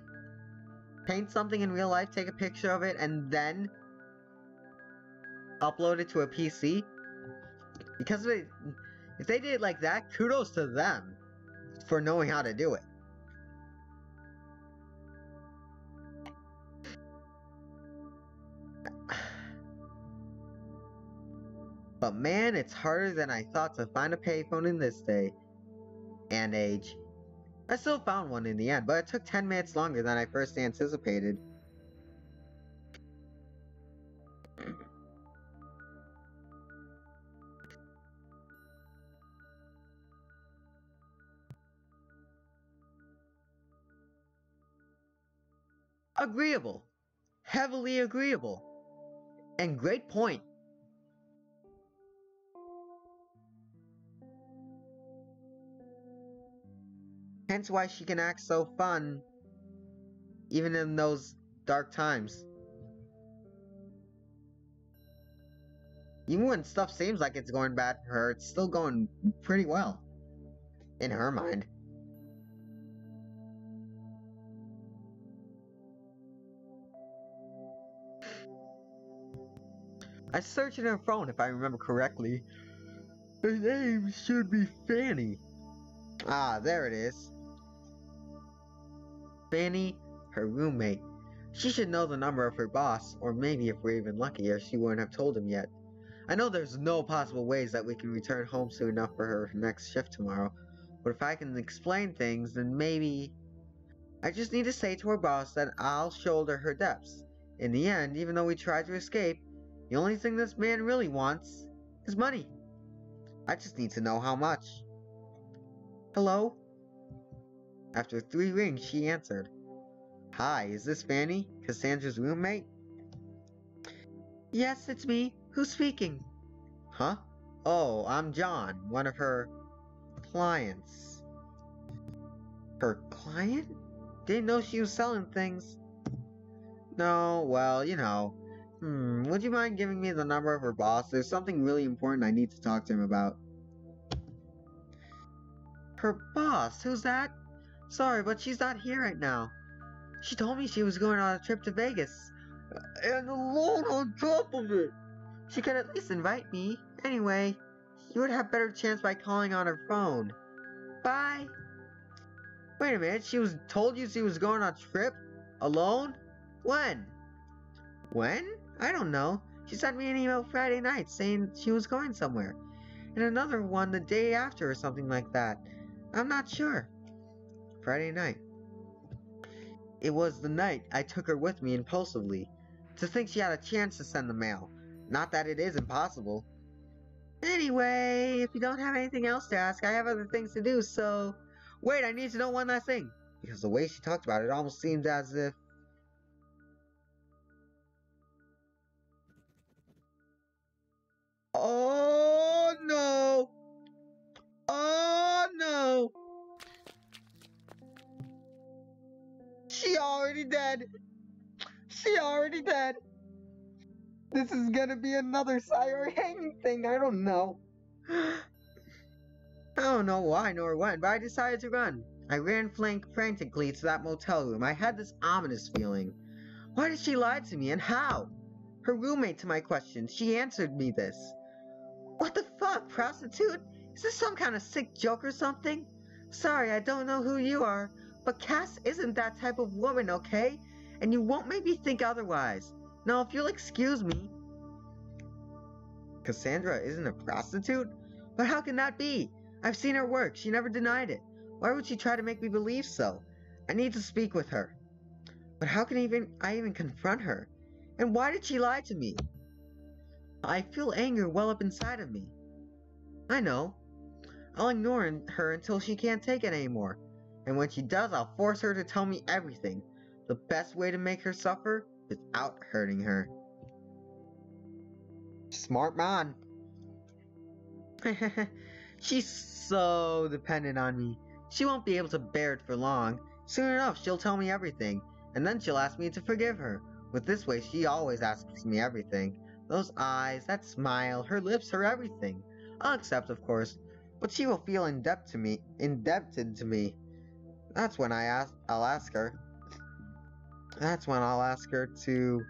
paint something in real life, take a picture of it, and then upload it to a PC? Because if they did it like that, kudos to them for knowing how to do it. But man, it's harder than I thought to find a payphone in this day and age. I still found one in the end, but it took 10 minutes longer than I first anticipated. Agreeable. Heavily agreeable. And great point. Hence why she can act so fun, even in those dark times. Even when stuff seems like it's going bad for her, it's still going pretty well. In her mind. I searched in her phone if I remember correctly. Her name should be Fanny. Ah, there it is. Fanny, her roommate. She should know the number of her boss, or maybe if we're even luckier, she wouldn't have told him yet. I know there's no possible ways that we can return home soon enough for her next shift tomorrow, but if I can explain things, then maybe... I just need to say to her boss that I'll shoulder her debts. In the end, even though we try to escape, the only thing this man really wants is money. I just need to know how much. Hello? After 3 rings, she answered. Hi, is this Fanny, Cassandra's roommate? Yes, it's me. Who's speaking? Huh? Oh, I'm John, one of her clients. Her client? Didn't know she was selling things. No, well, you know. Would you mind giving me the number of her boss? There's something really important I need to talk to him about. Her boss? Who's that? Sorry, but she's not here right now. She told me she was going on a trip to Vegas. And alone on top of it! She could at least invite me. Anyway, You would have better chance by calling on her phone. Bye. Wait a minute, told you she was going on a trip? Alone? When? When? I don't know. She sent me an email Friday night saying she was going somewhere. And another one the day after or something like that. I'm not sure. Friday night. It was the night I took her with me impulsively. To think she had a chance to send the mail. Not that it is impossible. Anyway, if you don't have anything else to ask, I have other things to do, so... Wait, I need to know one last thing. Because the way she talked about it almost seemed as if... Oh no! Oh no! She already dead! She already dead! This is gonna be another Sayori hanging thing, I don't know. I don't know why nor when, but I decided to run. I ran frantically to that motel room. I had this ominous feeling. Why did she lie to me, and how? Her roommate, to my question, she answered me this. What the fuck, prostitute? Is this some kind of sick joke or something? Sorry, I don't know who you are, but Cass isn't that type of woman, okay? And you won't make me think otherwise. Now, if you'll excuse me... Cassandra isn't a prostitute? But how can that be? I've seen her work. She never denied it. Why would she try to make me believe so? I need to speak with her. But how can I even confront her? And why did she lie to me? I feel anger well up inside of me. I know. I'll ignore her until she can't take it anymore. And when she does, I'll force her to tell me everything. The best way to make her suffer is without hurting her. Smart man. She's so dependent on me. She won't be able to bear it for long. Soon enough, she'll tell me everything. And then she'll ask me to forgive her. With this way, she always asks me everything. Those eyes, that smile, her lips, her everything. I'll accept, of course. But she will feel indebted to me. That's when I'll ask her. That's when I'll ask her to...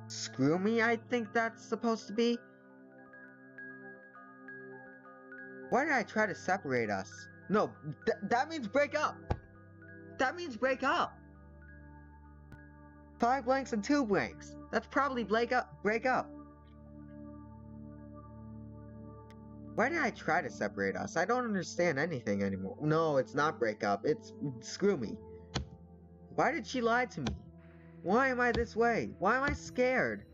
Screw me, I think that's supposed to be. Why did I try to separate us? No, that means break up! That means break up! 5 blanks and 2 blanks. That's probably break up. Why did I try to separate us? I don't understand anything anymore. No, it's not break up. It's screw me. Why did she lie to me? Why am I this way? Why am I scared?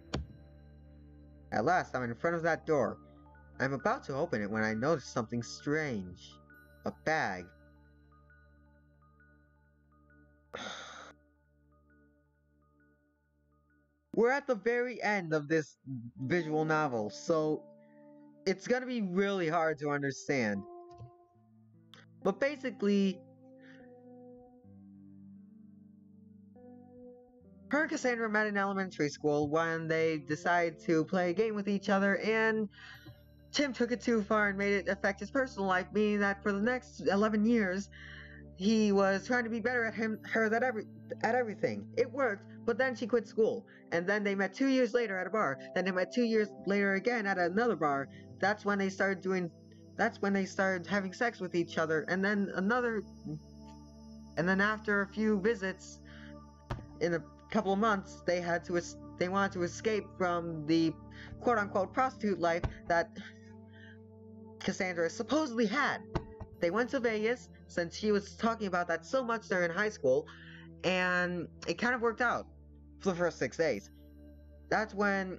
At last, I'm in front of that door. I'm about to open it when I notice something strange. A bag. We're at the very end of this visual novel, so it's gonna be really hard to understand. But basically, her and Cassandra met in elementary school when they decided to play a game with each other, and Tim took it too far and made it affect his personal life, meaning that for the next 11 years, he was trying to be better at everything. It worked, but then she quit school, and then they met 2 years later at a bar. Then they met 2 years later again at another bar. That's when they started having sex with each other, and then after a few visits, in a couple of months, they wanted to escape from the quote-unquote prostitute life that Cassandra supposedly had. They went to Vegas, since she was talking about that so much during high school, and it kind of worked out for the first 6 days. That's when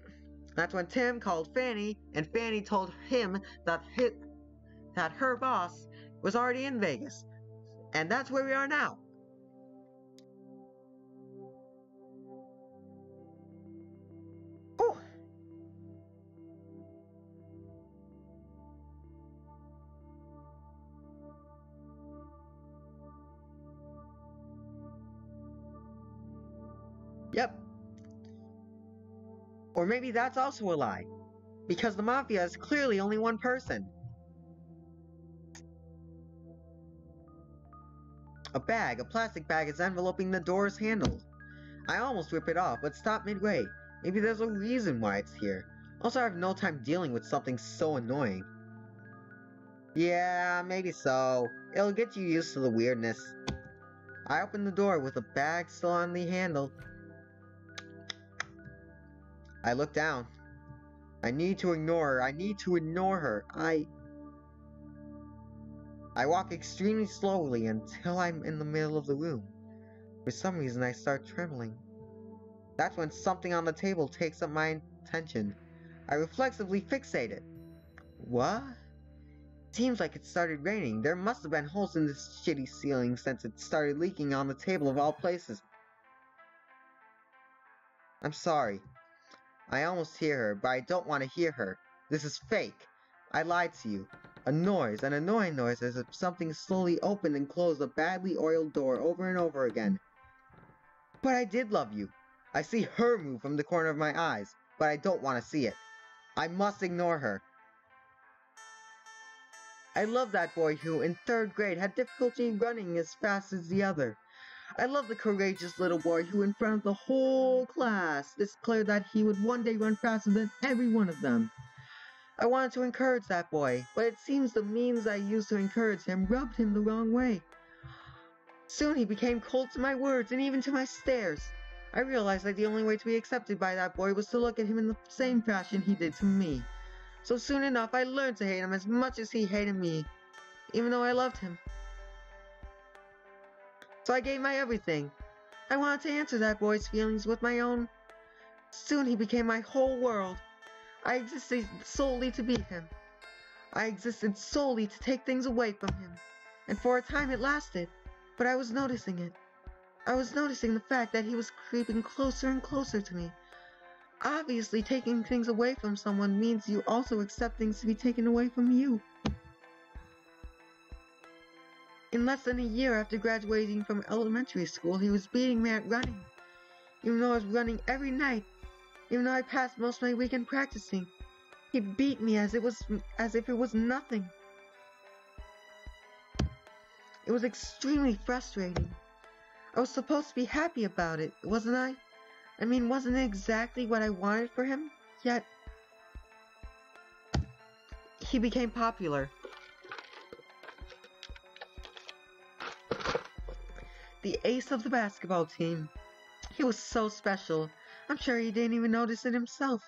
Tim called Fanny, and Fanny told him that her boss was already in Vegas. And that's where we are now. Oh. Yep. Or maybe that's also a lie. Because the Mafia is clearly only one person. A plastic bag is enveloping the door's handle. I almost rip it off, but stop midway. Maybe there's a reason why it's here. Also, I have no time dealing with something so annoying. Yeah, maybe so. It'll get you used to the weirdness. I opened the door with the bag still on the handle. I look down. I need to ignore her. I need to ignore her. I walk extremely slowly until I'm in the middle of the room. For some reason, I start trembling. That's when something on the table takes up my attention. I reflexively fixate it. What? Seems like it started raining. There must have been holes in this shitty ceiling since it started leaking on the table of all places. I'm sorry. I almost hear her, but I don't want to hear her. This is fake. I lied to you. A noise, an annoying noise as if something slowly opened and closed a badly oiled door over and over again. But I did love you. I see her move from the corner of my eyes, but I don't want to see it. I must ignore her. I love that boy who, in 3rd grade, had difficulty running as fast as the other. I love the courageous little boy who, in front of the whole class, declared that he would one day run faster than every one of them. I wanted to encourage that boy, but it seems the means I used to encourage him rubbed him the wrong way. Soon he became cold to my words and even to my stares. I realized that the only way to be accepted by that boy was to look at him in the same fashion he did to me. So soon enough, I learned to hate him as much as he hated me, even though I loved him. So I gave my everything. I wanted to answer that boy's feelings with my own. Soon he became my whole world. I existed solely to be him. I existed solely to take things away from him. And for a time it lasted, but I was noticing it. I was noticing the fact that he was creeping closer and closer to me. Obviously, taking things away from someone means you also accept things to be taken away from you. In less than a year after graduating from elementary school, he was beating me at running. Even though I was running every night, even though I passed most of my weekend practicing, he beat me as if it was nothing. It was extremely frustrating. I was supposed to be happy about it, wasn't I? I mean, wasn't it exactly what I wanted for him? Yet, he became popular. The ace of the basketball team. He was so special. I'm sure he didn't even notice it himself.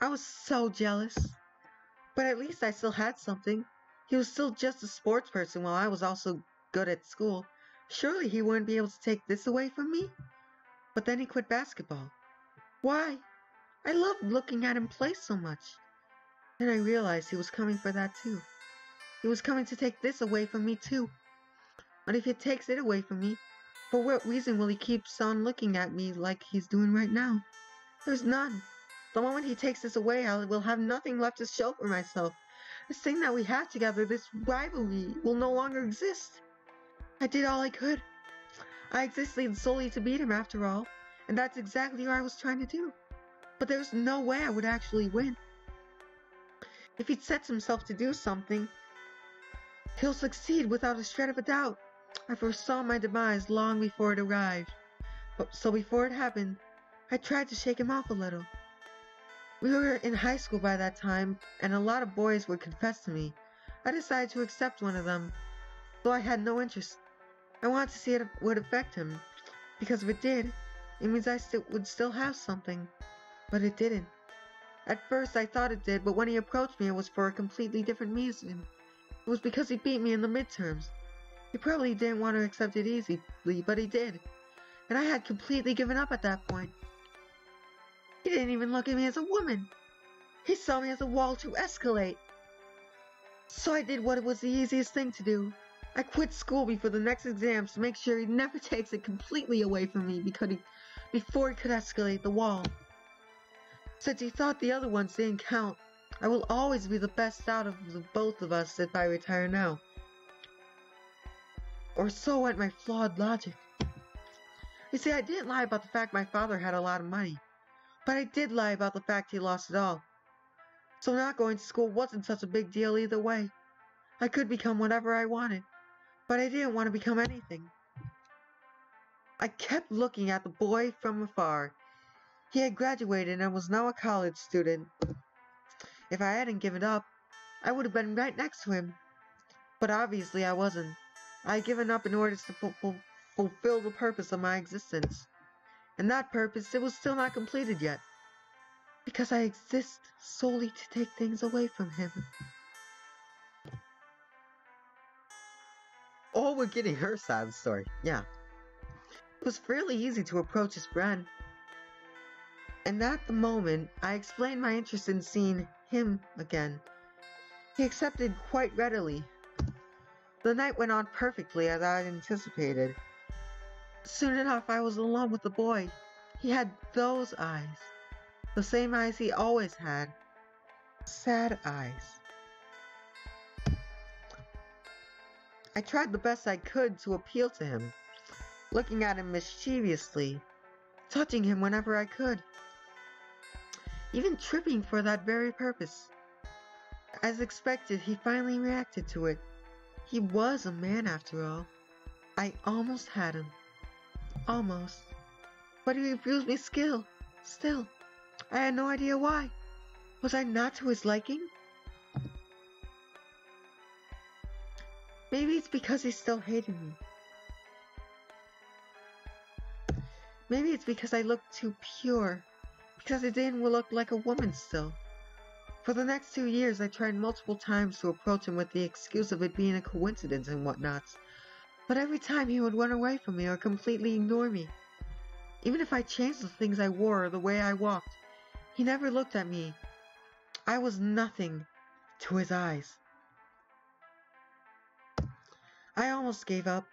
I was so jealous. But at least I still had something. He was still just a sports person while I was also good at school. Surely he wouldn't be able to take this away from me? But then he quit basketball. Why? I loved looking at him play so much. Then I realized he was coming for that too. He was coming to take this away from me too. But if he takes it away from me, for what reason will he keep on looking at me like he's doing right now? There's none. The moment he takes this away, I will have nothing left to show for myself. This thing that we had together, this rivalry, will no longer exist. I did all I could. I existed solely to beat him after all, and that's exactly what I was trying to do. But there's no way I would actually win. If he sets himself to do something, he'll succeed without a shred of a doubt. I foresaw my demise long before it arrived. So before it happened, I tried to shake him off a little. We were in high school by that time, and a lot of boys would confess to me. I decided to accept one of them, though I had no interest. I wanted to see if it would affect him, because if it did, it means I would still have something. But it didn't. At first I thought it did, but when he approached me it was for a completely different reason. It was because he beat me in the midterms. He probably didn't want to accept it easily, but he did. And I had completely given up at that point. He didn't even look at me as a woman. He saw me as a wall to escalate. So I did what was the easiest thing to do. I quit school before the next exams to make sure he never takes it completely away from me before he could escalate the wall. Since he thought the other ones didn't count, I will always be the best out of the both of us if I retire now. Or so went my flawed logic. You see, I didn't lie about the fact my father had a lot of money. But I did lie about the fact he lost it all. So not going to school wasn't such a big deal either way. I could become whatever I wanted. But I didn't want to become anything. I kept looking at the boy from afar. He had graduated and was now a college student. If I hadn't given up, I would have been right next to him. But obviously I wasn't. I had given up in order to fulfill the purpose of my existence. And that purpose, it was still not completed yet. Because I exist solely to take things away from him. Oh, we're getting her side of the story. Yeah. It was fairly easy to approach his friend. And at the moment, I explained my interest in seeing him again. He accepted quite readily. The night went on perfectly as I had anticipated. Soon enough, I was alone with the boy. He had those eyes. The same eyes he always had. Sad eyes. I tried the best I could to appeal to him, looking at him mischievously, touching him whenever I could, even tripping for that very purpose. As expected, he finally reacted to it. He was a man after all. I almost had him. Almost. But he refused me still. I had no idea why. Was I not to his liking? Maybe it's because he still hated me. Maybe it's because I looked too pure. Because I didn't look like a woman still. For the next 2 years, I tried multiple times to approach him with the excuse of it being a coincidence and whatnot. But every time he would run away from me or completely ignore me. Even if I changed the things I wore or the way I walked, he never looked at me. I was nothing to his eyes. I almost gave up.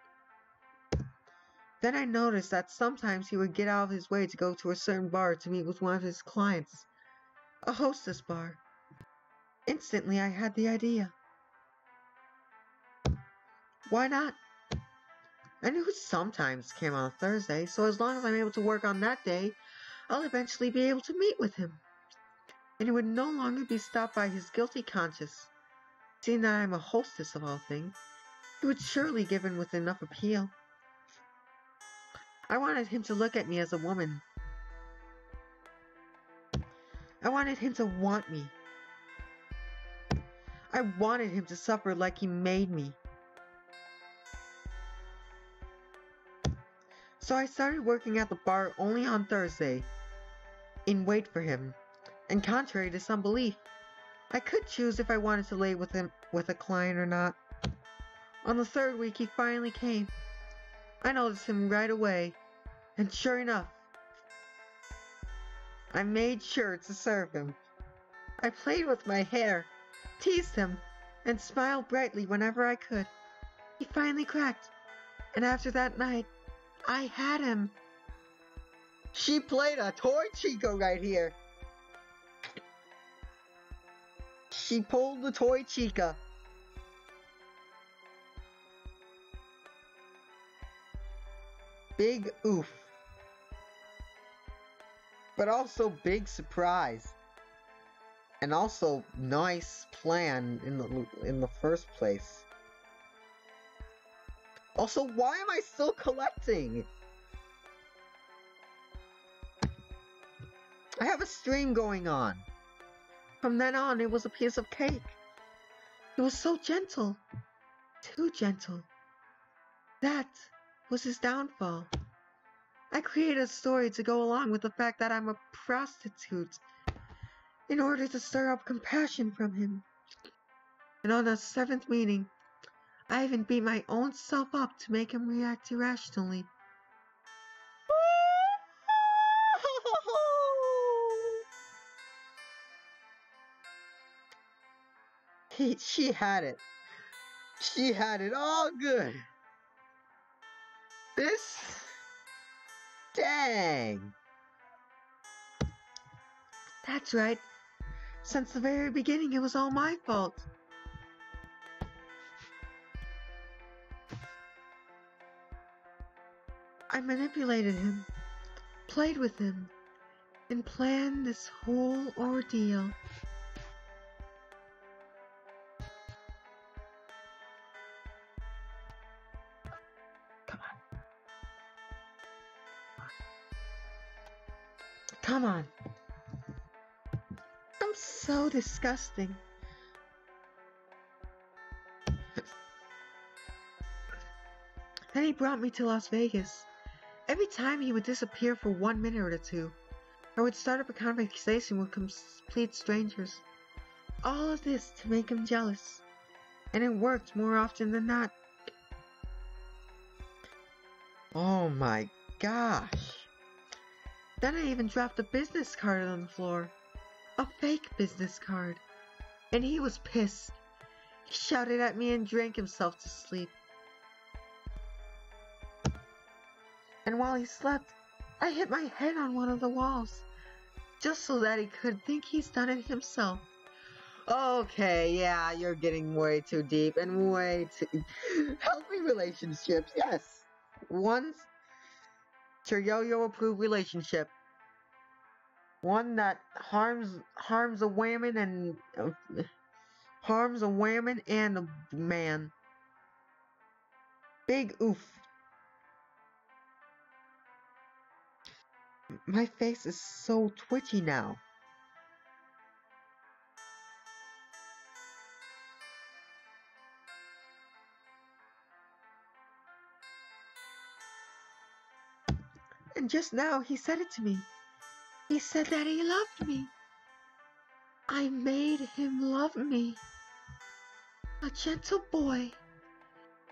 Then I noticed that sometimes he would get out of his way to go to a certain bar to meet with one of his clients. A hostess bar. Instantly I had the idea. Why not? I knew sometimes came on a Thursday, so as long as I'm able to work on that day, I'll eventually be able to meet with him. And he would no longer be stopped by his guilty conscience. Seeing that I'm a hostess of all things, he would surely give in with enough appeal. I wanted him to look at me as a woman. I wanted him to want me. I wanted him to suffer like he made me. So I started working at the bar only on Thursday, in wait for him, and contrary to some belief, I could choose if I wanted to lay with him with a client or not. On the 3rd week he finally came. I noticed him right away, and sure enough, I made sure to serve him. I played with my hair, teased him, and smiled brightly whenever I could. He finally cracked, and after that night, I had him. She played a toy Chica right here. She pulled the toy Chica. Big oof. But also big surprise. And also nice plan in the first place. Also, why am I still collecting? I have a stream going on. From then on, it was a piece of cake. It was so gentle. Too gentle. That was his downfall. I created a story to go along with the fact that I'm a prostitute in order to stir up compassion from him. And on the 7th meeting, I even beat my own self up to make him react irrationally. She had it. She had it all good. This... Dang. That's right. Since the very beginning, it was all my fault. I manipulated him, played with him, and planned this whole ordeal. Come on. I'm so disgusting. Then he brought me to Las Vegas. Every time he would disappear for 1 minute or two, I would start up a conversation with complete strangers. All of this to make him jealous. And it worked more often than not. Oh my gosh. Then I even dropped a business card on the floor. A fake business card. And he was pissed. He shouted at me and drank himself to sleep. And while he slept, I hit my head on one of the walls. Just so that he could think he's done it himself. Okay, yeah, you're getting way too deep and way too... Healthy relationships, yes. One's yo approved relationship. One that harms a woman and harms a woman and a man. Big oof. My face is so twitchy now. And just now he said it to me. He said that he loved me. I made him love me. A gentle boy.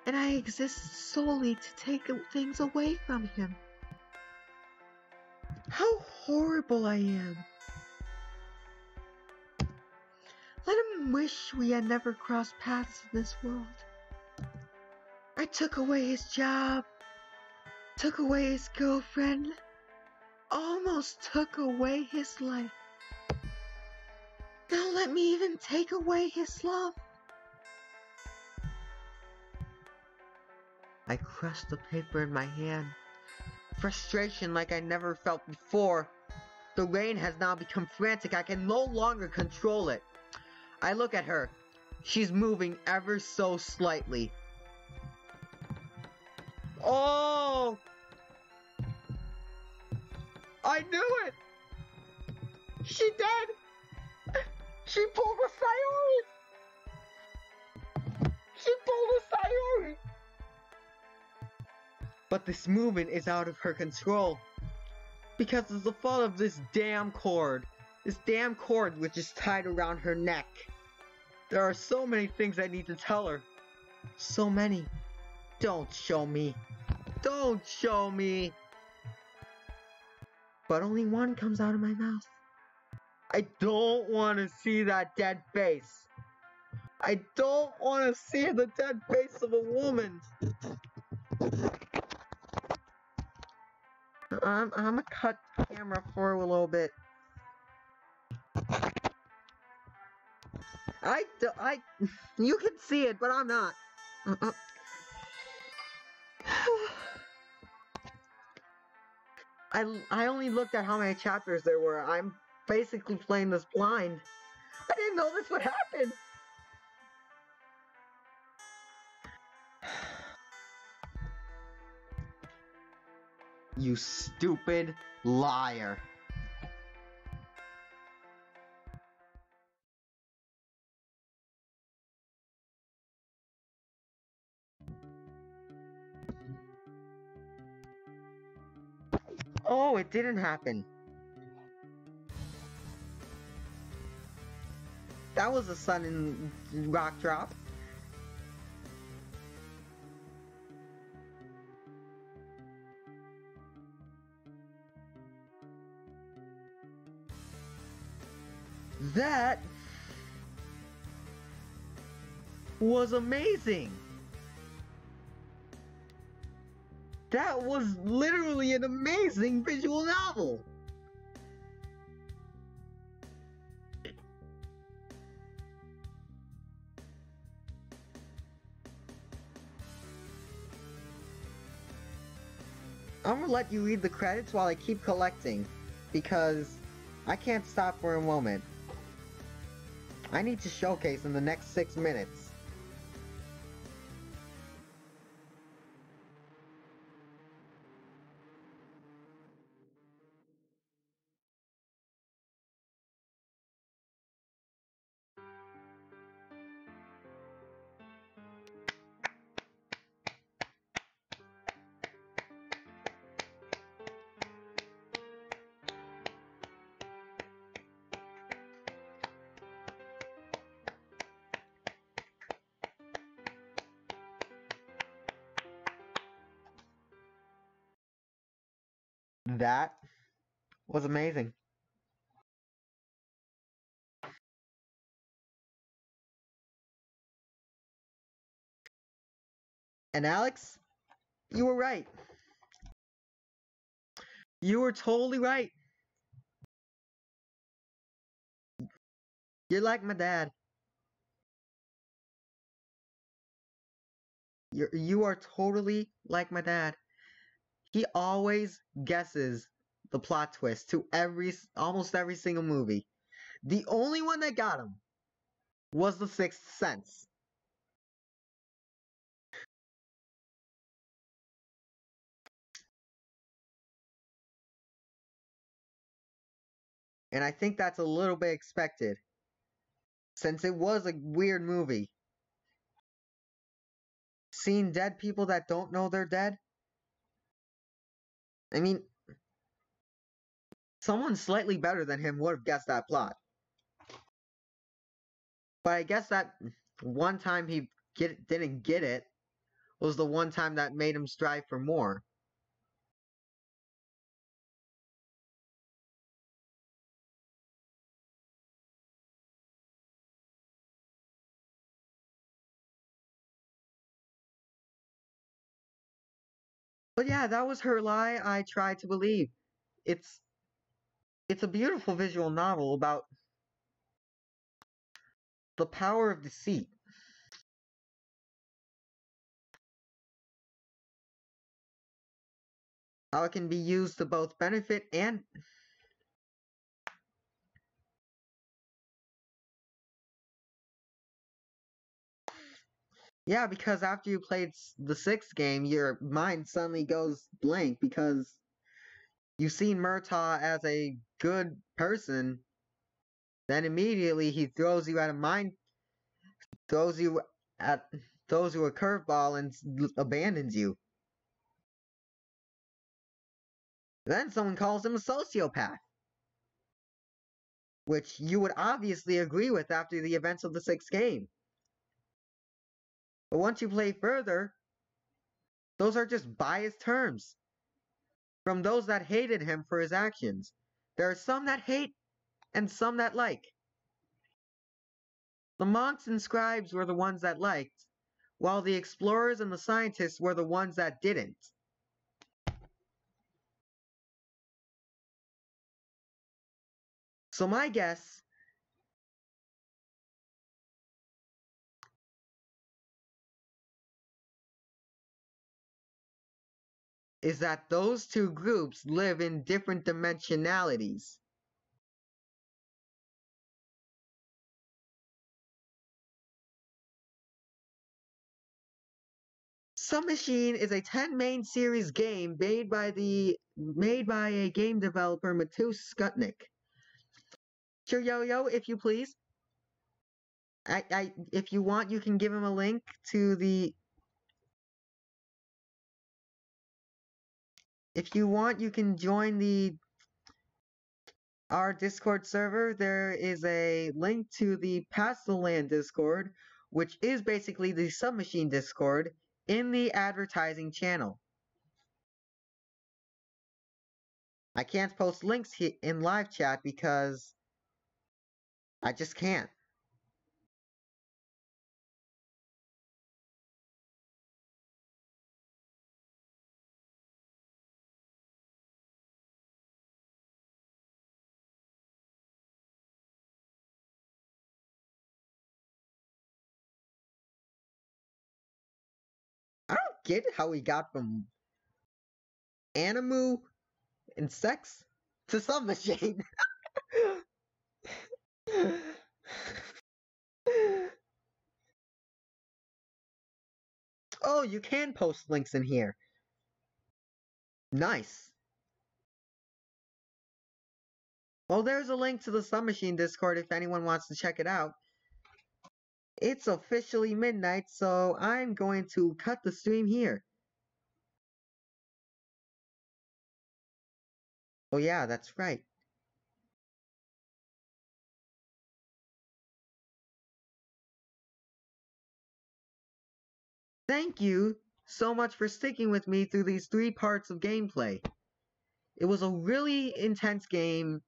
And I exist solely to take things away from him. How horrible I am. Let him wish we had never crossed paths in this world. I took away his job, took away his girlfriend, almost took away his life. Now let me even take away his love. I crushed the paper in my hand. Frustration like I never felt before. The rain has now become frantic. I can no longer control it. I look at her. She's moving ever so slightly. Oh! I knew it! She did! She pulled a Sayori! She pulled a Sayori! But this movement is out of her control. Because it's the fault of this damn cord. This damn cord which is tied around her neck. There are so many things I need to tell her. So many. Don't show me. Don't show me. But only one comes out of my mouth. I don't want to see that dead face. I don't want to see the dead face of a woman. I'm gonna cut camera for a little bit. You can see it, but I'm not. I only looked at how many chapters there were. I'm basically playing this blind. I didn't know this would happen. You stupid liar. Oh, it didn't happen. That was a sudden rock drop. That was amazing. That was literally an amazing visual novel. I'm gonna let you read the credits while I keep collecting, because I can't stop for a moment. I need to showcase in the next 6 minutes. That was amazing. And Alex, you were right. You were totally right. You're like my dad. You are totally like my dad. He always guesses the plot twist to almost every single movie. The only one that got him was The Sixth Sense. And I think that's a little bit expected, since it was a weird movie. Seeing dead people that don't know they're dead? I mean, someone slightly better than him would have guessed that plot. But I guess that one time he didn't get it was the one time that made him strive for more. But yeah, that was her lie I tried to believe. It's it's a beautiful visual novel about the power of deceit. How it can be used to both benefit and yeah, because after you played the sixth game, your mind suddenly goes blank because you've seen Murtaugh as a good person. Then immediately he throws you at a mind, throws you at throws you a curveball and abandons you. Then someone calls him a sociopath, which you would obviously agree with after the events of the sixth game. But once you play further, those are just biased terms from those that hated him for his actions. There are some that hate and some that like. The monks and scribes were the ones that liked, while the explorers and the scientists were the ones that didn't. So my guess is that those two groups live in different dimensionalities. Submachine is a 10 main series game made by a game developer Mateusz Skutnik. Sure, Yo-Yo, if you please. If you want, you can give him a link to the. If you want, you can join our Discord server. There is a link to the Pass the Land Discord, which is basically the Submachine Discord, in the advertising channel. I can't post links in live chat because I just can't. I don't get how we got from Animu and sex to Submachine. Oh, you can post links in here. Nice. Well, there's a link to the Submachine Discord if anyone wants to check it out. It's officially midnight, so I'm going to cut the stream here. Oh yeah, that's right. Thank you so much for sticking with me through these 3 parts of gameplay. It was a really intense game,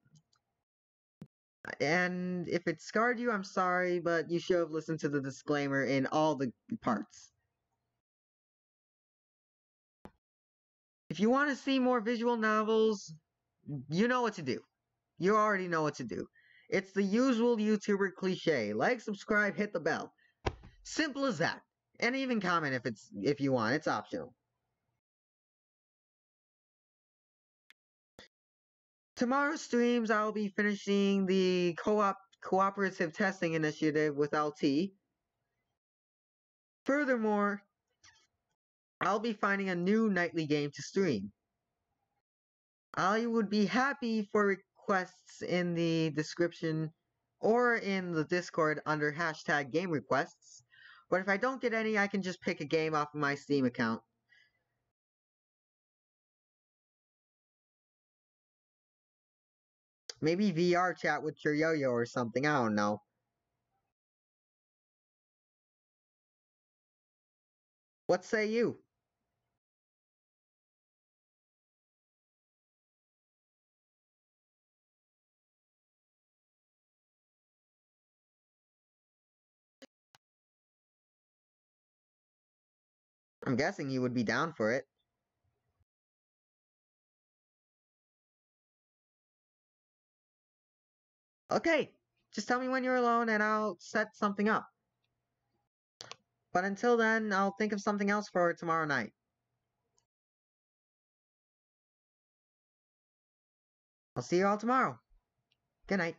and if it scarred you, I'm sorry, but you should have listened to the disclaimer in all the parts. If you want to see more visual novels, you know what to do. You already know what to do. It's the usual YouTuber cliche. Like, subscribe, hit the bell. Simple as that. And even comment if you want. It's optional. Tomorrow's streams, I'll be finishing the cooperative testing initiative with LT. Furthermore, I'll be finding a new nightly game to stream. I would be happy for requests in the description or in the Discord under hashtag game requests. But if I don't get any, I can just pick a game off of my Steam account. Maybe VR chat with your yo-yo or something, I don't know. What say you? I'm guessing you would be down for it. Okay, just tell me when you're alone and I'll set something up. But until then, I'll think of something else for tomorrow night. I'll see you all tomorrow. Good night.